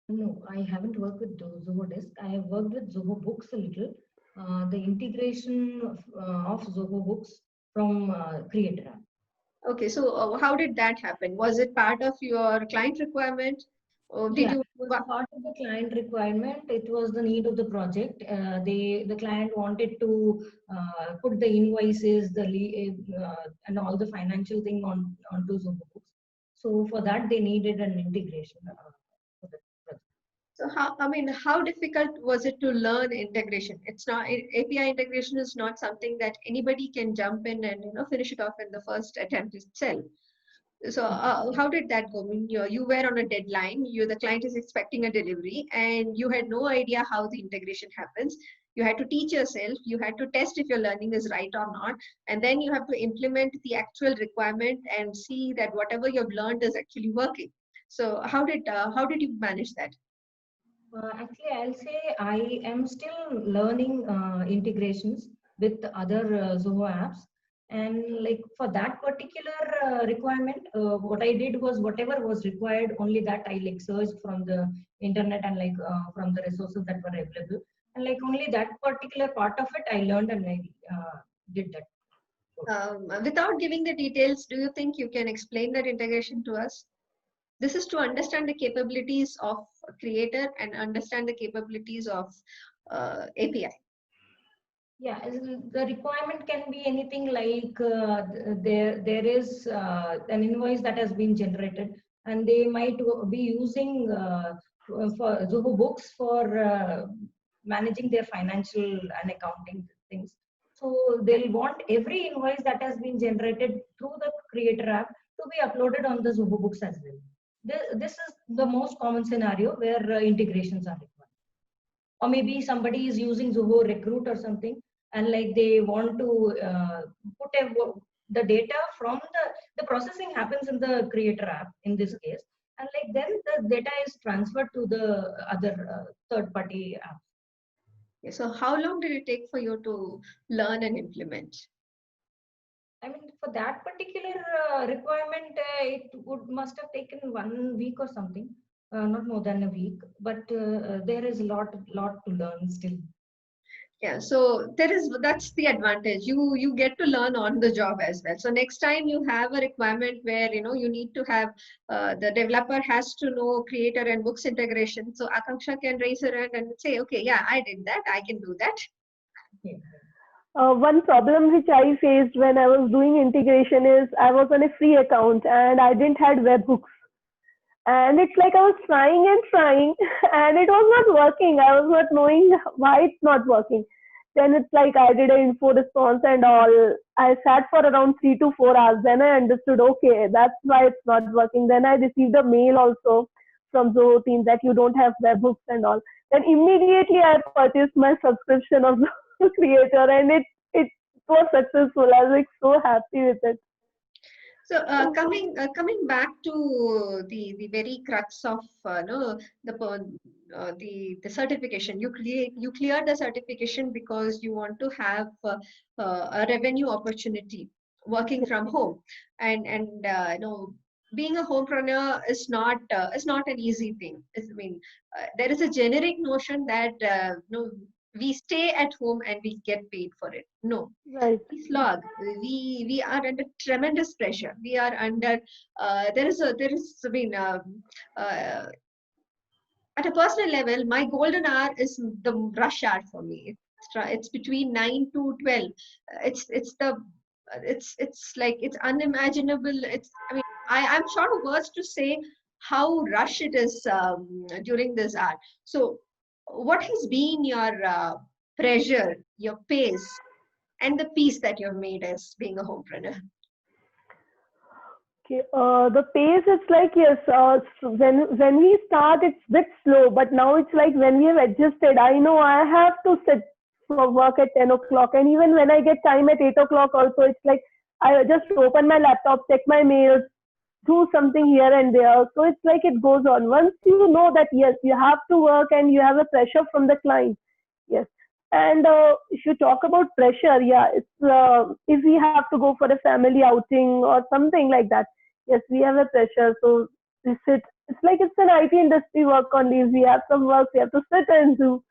No, I haven't worked with Zoho Desk. I have worked with Zoho Books a little. The integration of Zoho Books from Creator app. Okay, so how did that happen? Was it part of your client requirement? Or did Yeah, you? it was part of the client requirement. It was the need of the project. The client wanted to put the invoices, and all the financial thing onto Zoho Books. So for that, they needed an integration for the project. So how difficult was it to learn integration? It's not API integration is not something that anybody can jump in and finish it off in the first attempt itself. So how did that go? I mean, you were on a deadline. The client is expecting a delivery, and you had no idea how the integration happens. You had to teach yourself. You had to test if your learning is right or not, and then you have to implement the actual requirement and see that whatever you've learned is actually working. So how did you manage that? Actually, I'll say I am still learning integrations with other Zoho apps. And like for that particular requirement, what I did was whatever was required, only that I like searched from the internet and like from the resources that were available. And like only that particular part of it I learned and I did that. Without giving the details, do you think you can explain that integration to us? This is to understand the capabilities of a creator and understand the capabilities of API. Yeah, the requirement can be anything like there is an invoice that has been generated, and they might be using for Zoho Books for managing their financial and accounting things. So they'll want every invoice that has been generated through the Creator app to be uploaded on the Zoho Books as well. This is the most common scenario where integrations are required. Or maybe somebody is using Zoho Recruit or something, and like they want to put the data from the processing happens in the Creator app in this case, and like then the data is transferred to the other third party app. Okay, so how long did it take for you to learn and implement? I mean, for that particular requirement, it must have taken 1 week or something, not more than a week. But there is a lot to learn still. Yeah, so that's the advantage. You get to learn on the job as well. So next time you have a requirement where you need to have the developer has to know creator and books integration. So Akanksha can raise her hand and say, okay, yeah, I did that. I can do that. Yeah. One problem which I faced when I was doing integration is I was on a free account and I didn't had webhooks. And it's like I was trying and trying and it was not working. I was not knowing why it's not working. Then it's like I did an info response and all. I sat for around 3 to 4 hours. Then I understood, okay, that's why it's not working. Then I received a mail also from Zoho team that you don't have webhooks and all. Then immediately I purchased my subscription of Zoho Creator, and it was successful. I was like so happy with it. So coming back to the very crux of no the certification, you cleared the certification because you want to have a revenue opportunity working from home, and being a homepreneur is not an easy thing. I mean, there is a generic notion that we stay at home and we get paid for it. No, Right. we slog. We are under tremendous pressure. We are under there is I mean at a personal level, my golden hour is the rush hour for me. It's between 9 to 12. It's like it's unimaginable. I mean, I'm short of words to say how rush it is during this hour. So, what has been your pressure, your pace, and the peace that you've made as being a homepreneur? Okay, the pace, it's like, yes, when we start, it's bit slow, but now it's like when we have adjusted, I know I have to sit for work at 10 o'clock, and even when I get time at 8 o'clock also, it's like I just open my laptop, check my mails, do something here and there. So it's like it goes on. Once you know that, yes, you have to work and you have a pressure from the client, yes. And if you talk about pressure, yeah, it's if we have to go for a family outing or something like that, yes, we have a pressure. So we sit. It's like it's an IT industry work only. If we have some work, we have to sit and do.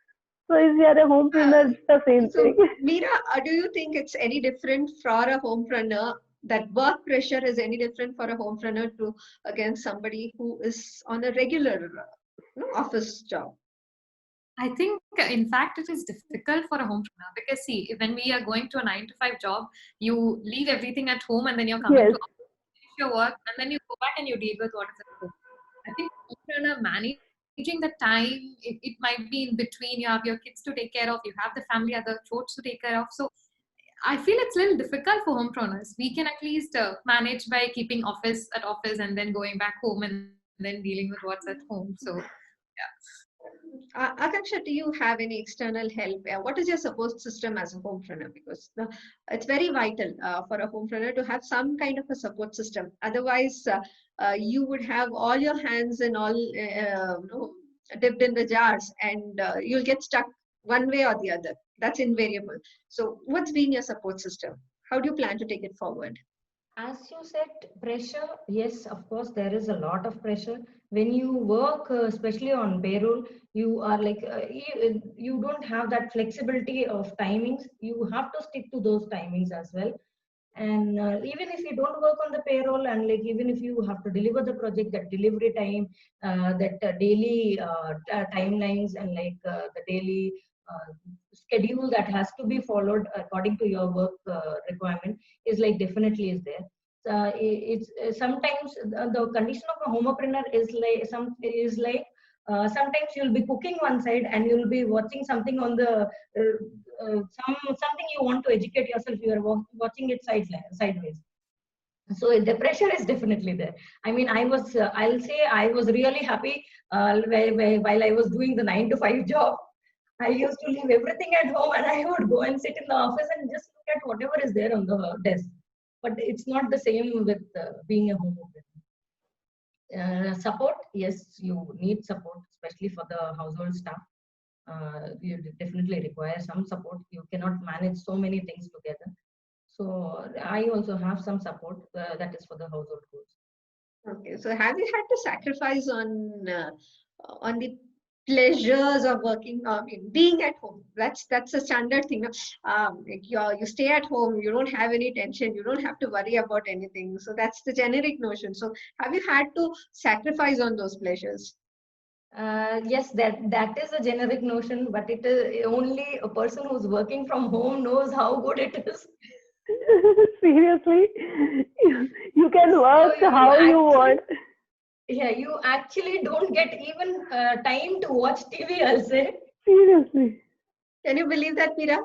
So if we are a homepreneur, it's the same So, thing. Meera, do you think it's any different for a homepreneur? That work pressure is any different for a homepreneur to against somebody who is on a regular office job? I think, in fact, it is difficult for a homepreneur because, see, when we are going to a 9 to 5 job, you leave everything at home and then you're coming Yes, to office, finish your work, and then you go back and you deal with what is at home. I think homepreneur managing the time, it might be in between. You have your kids to take care of, you have the family, other chores to take care of. So I feel it's a little difficult for homepreneurs. We can at least manage by keeping office at office and then going back home and then dealing with what's at home. So, yeah. Akanksha, do you have any external help? What is your support system as a homepreneur? Because it's very vital for a homepreneur to have some kind of a support system. Otherwise, you would have all your hands and all dipped in the jars, and you'll get stuck one way or the other. That's invariable. So, what's been your support system? How do you plan to take it forward? As you said, pressure, yes, of course, there is a lot of pressure. When you work, especially on payroll, you are like, you don't have that flexibility of timings. You have to stick to those timings as well. And even if you don't work on the payroll, and like even if you have to deliver the project, that delivery time, that daily timelines, and like the daily schedule that has to be followed according to your work requirement is like definitely is there. It's sometimes the condition of a homopreneur is like sometimes you'll be cooking one side and you'll be watching something on the something you want to educate yourself, you are watching it sideways. So the pressure is definitely there. I mean, I'll say I was really happy while I was doing the 9 to 5 job. I used to leave everything at home and I would go and sit in the office and just look at whatever is there on the desk. But it's not the same with being a home office. Support, yes, you need support, especially for the household staff. You definitely require some support. You cannot manage so many things together. So I also have some support that is for the household goals. Okay, so have you had to sacrifice on the pleasures of working, I mean, being at home? That's a standard thing. Like you stay at home, you don't have any tension, you don't have to worry about anything. So that's the generic notion. So have you had to sacrifice on those pleasures? Yes, that is a generic notion, but it is only a person who's working from home knows how good it is. seriously, you can work So how you want. yeah, you actually don't get even time to watch TV, I'll say. Seriously. Can you believe that, Meera?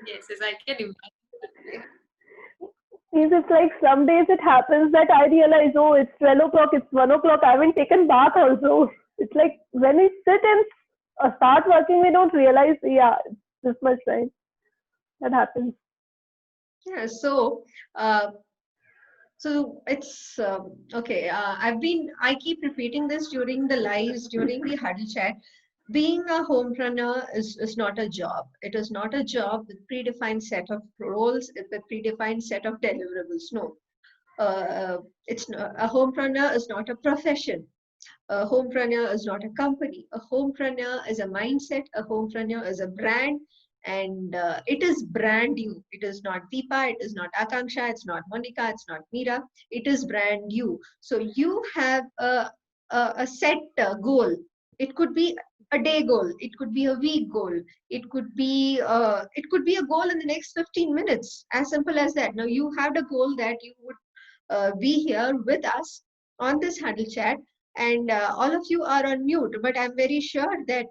Yes, I can imagine. Means it's like some days it happens that I realize, oh, it's 12 o'clock, it's 1 o'clock, I haven't taken bath also. It's like when we sit and start working, we don't realize, yeah, it's this much time. That happens. Yeah, uh, so it's okay. I keep repeating this during the lives, during the huddle chat. Being a homepreneur is not a job. It is not a job with predefined set of roles, with predefined set of deliverables. No, it's not, a homepreneur is not a profession. A homepreneur is not a company. A homepreneur is a mindset. A homepreneur is a brand, and it is brand you. It is not Deepa. It is not Akanksha. It's not Monica. It's not Meera. It is brand you. So you have a set goal. It could be a day goal. It could be a week goal. It could be a goal in the next 15 minutes. As simple as that. Now you have the goal that you would be here with us on this huddle chat, and all of you are on mute, but I'm very sure that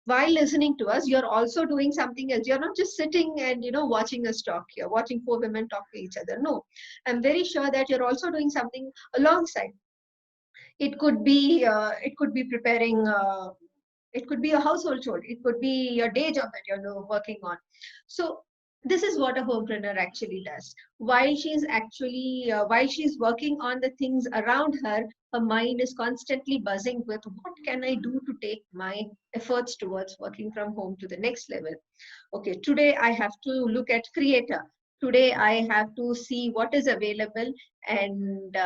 while listening to us, you're also doing something else. You're not just sitting and watching us talk here, watching four women talk to each other. No, I'm very sure that you're also doing something alongside. It could be preparing, it could be a household chore, it could be your day job that you're working on. So this is what a homepreneur actually does. While she's working on the things around her, her mind is constantly buzzing with what can I do to take my efforts towards working from home to the next level. Okay, today I have to look at creator. Today I have to see what is available, and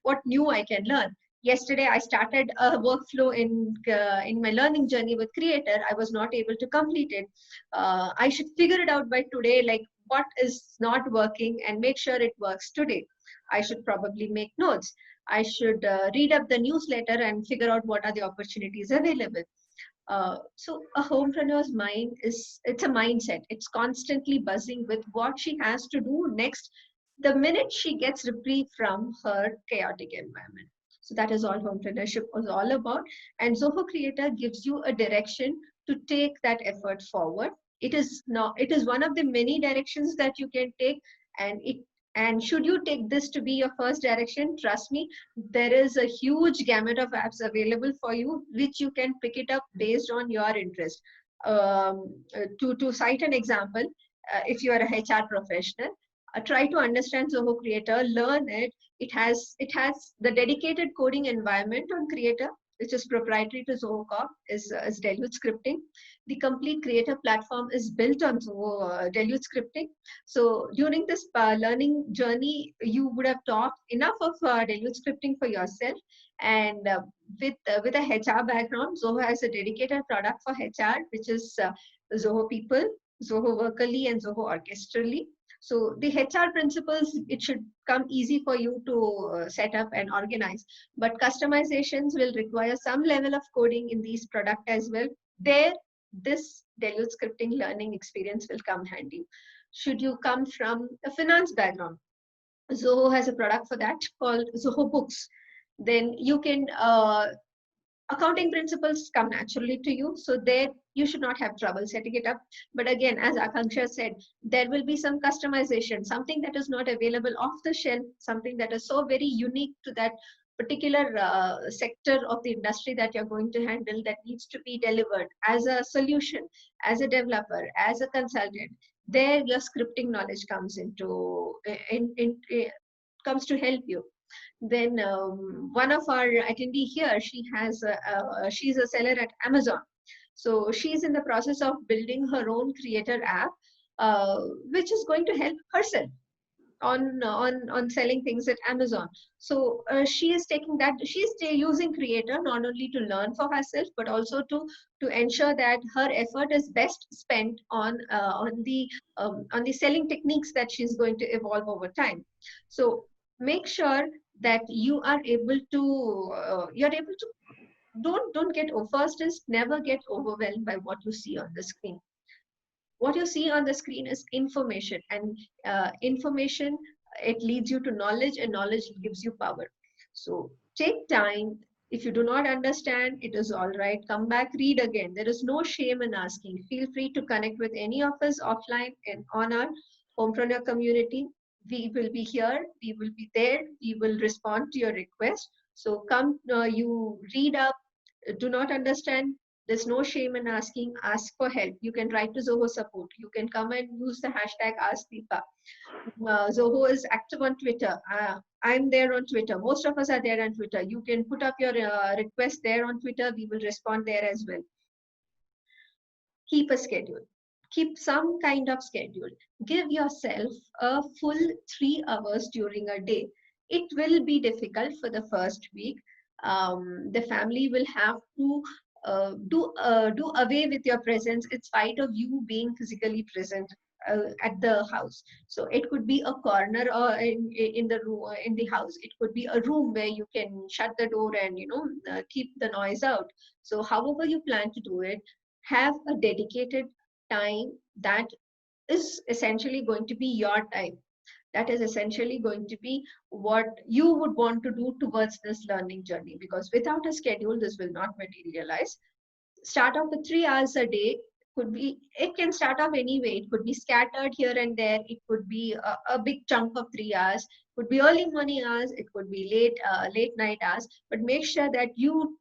what new I can learn. Yesterday I started a workflow in my learning journey with creator. I was not able to complete it. I should figure it out by today, like what is not working, and make sure it works today. I should probably make notes. I should read up the newsletter and figure out what are the opportunities available. So a homepreneur's mind it's a mindset. It's constantly buzzing with what she has to do next the minute she gets reprieve from her chaotic environment. So that is all homepreneurship was all about. And Zoho Creator gives you a direction to take that effort forward. It is one of the many directions that you can take, and should you take this to be your first direction, trust me, there is a huge gamut of apps available for you, which you can pick it up based on your interest. To cite an example, if you are a HR professional, try to understand Zoho Creator, learn it. It has the dedicated coding environment on Creator, which is proprietary to Zoho Corp, is Deluge Scripting. The complete Creator platform is built on Zoho Deluge Scripting. So during this learning journey, you would have taught enough of Deluge Scripting for yourself. And with a HR background, Zoho has a dedicated product for HR, which is Zoho People, Zoho Workally, and Zoho Orchestrally. So the HR principles, it should come easy for you to set up and organize. But customizations will require some level of coding in these product as well. There, this Deluge scripting learning experience will come handy. Should you come from a finance background, Zoho has a product for that called Zoho Books. Then you can accounting principles come naturally to you, so there you should not have trouble setting it up. But again, as Akanksha said, there will be some customization, something that is not available off the shelf, something that is so very unique to that particular sector of the industry that you're going to handle, that needs to be delivered as a solution, as a developer, as a consultant. There your scripting knowledge comes comes to help you. Then one of our attendee here, she's a seller at Amazon. So she's in the process of building her own creator app, which is going to help herself on selling things at Amazon. So she is taking that, she's using creator not only to learn for herself, but also to ensure that her effort is best spent on the selling techniques that she's going to evolve over time. So make sure that you're able to don't get, first is never get overwhelmed by what you see on the screen. What you see on the screen is information, and information, it leads you to knowledge, and knowledge gives you power. So take time, If you do not understand, it is all right. Come back, read again. There is no shame in asking. Feel free to connect with any of us offline and on our Homepreneur community. We will be here. We will be there. We will respond to your request. So come, you read up, do not understand. There's no shame in asking. Ask for help. You can write to Zoho support. You can come and use the hashtag AskDeepa. Zoho is active on Twitter. I'm there on Twitter. Most of us are there on Twitter. You can put up your request there on Twitter. We will respond there as well. Keep a schedule. Keep some kind of schedule. Give yourself a full 3 hours during a day. It will be difficult for the first week. The family will have to do away with your presence in spite of you being physically present at the house. So it could be a corner or in the room in the house. It could be a room where you can shut the door and keep the noise out. So however you plan to do it, have a dedicated time that is essentially going to be your time. That is essentially going to be what you would want to do towards this learning journey, because without a schedule, this will not materialize. Start off with 3 hours a day. It can start off anyway. It could be scattered here and there. It could be a big chunk of 3 hours. It could be early morning hours. It could be late night hours. But make sure that you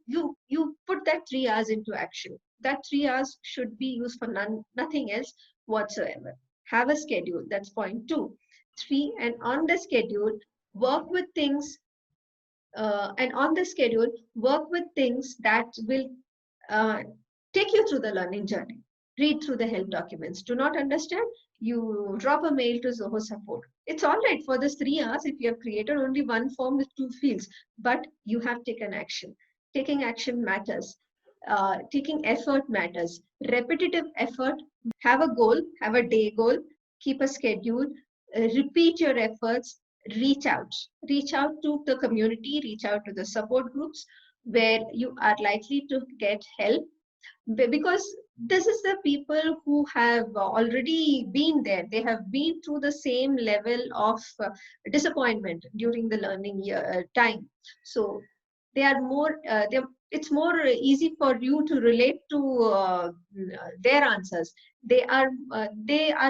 put that 3 hours into action. That 3 hours should be used for nothing else whatsoever. Have a schedule. That's point 2. 3, and on the schedule, work with things. Work with things that will take you through the learning journey. Read through the help documents. Do not understand? You drop a mail to Zoho support. It's all right for this 3 hours if you have created only one form with 2 fields, but you have taken action. Taking action matters. Taking effort matters. Repetitive effort. Have a goal, have a day goal, keep a schedule, repeat your efforts, reach out to the community, reach out to the support groups where you are likely to get help, because this is the people who have already been there. They have been through the same level of disappointment during the learning time. So they are more it's more easy for you to relate to their answers. They are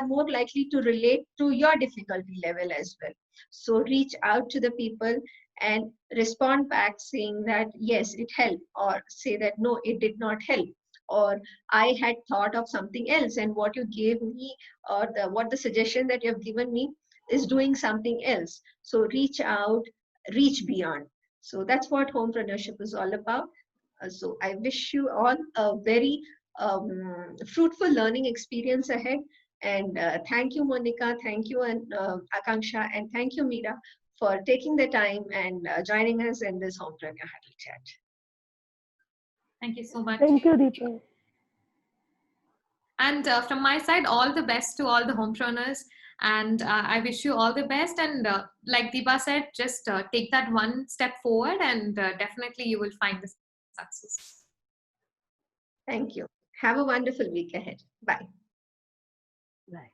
more likely to relate to your difficulty level as well. So reach out to the people and respond back saying that yes, it helped, or say that no, it did not help, or I had thought of something else and what you gave me, or what the suggestion that you have given me is doing something else. So reach out, reach beyond. So that's what homepreneurship is all about. So I wish you all a very fruitful learning experience ahead. And thank you, Monica. Thank you, and Akanksha, and thank you, Meera, for taking the time and joining us in this Homepreneur Huddle chat. Thank you so much. Thank you, Deepa. And from my side, all the best to all the homepreneurs. And I wish you all the best. And like Deepa said, just take that one step forward, and definitely you will find the success. Thank you. Have a wonderful week ahead. Bye. Bye.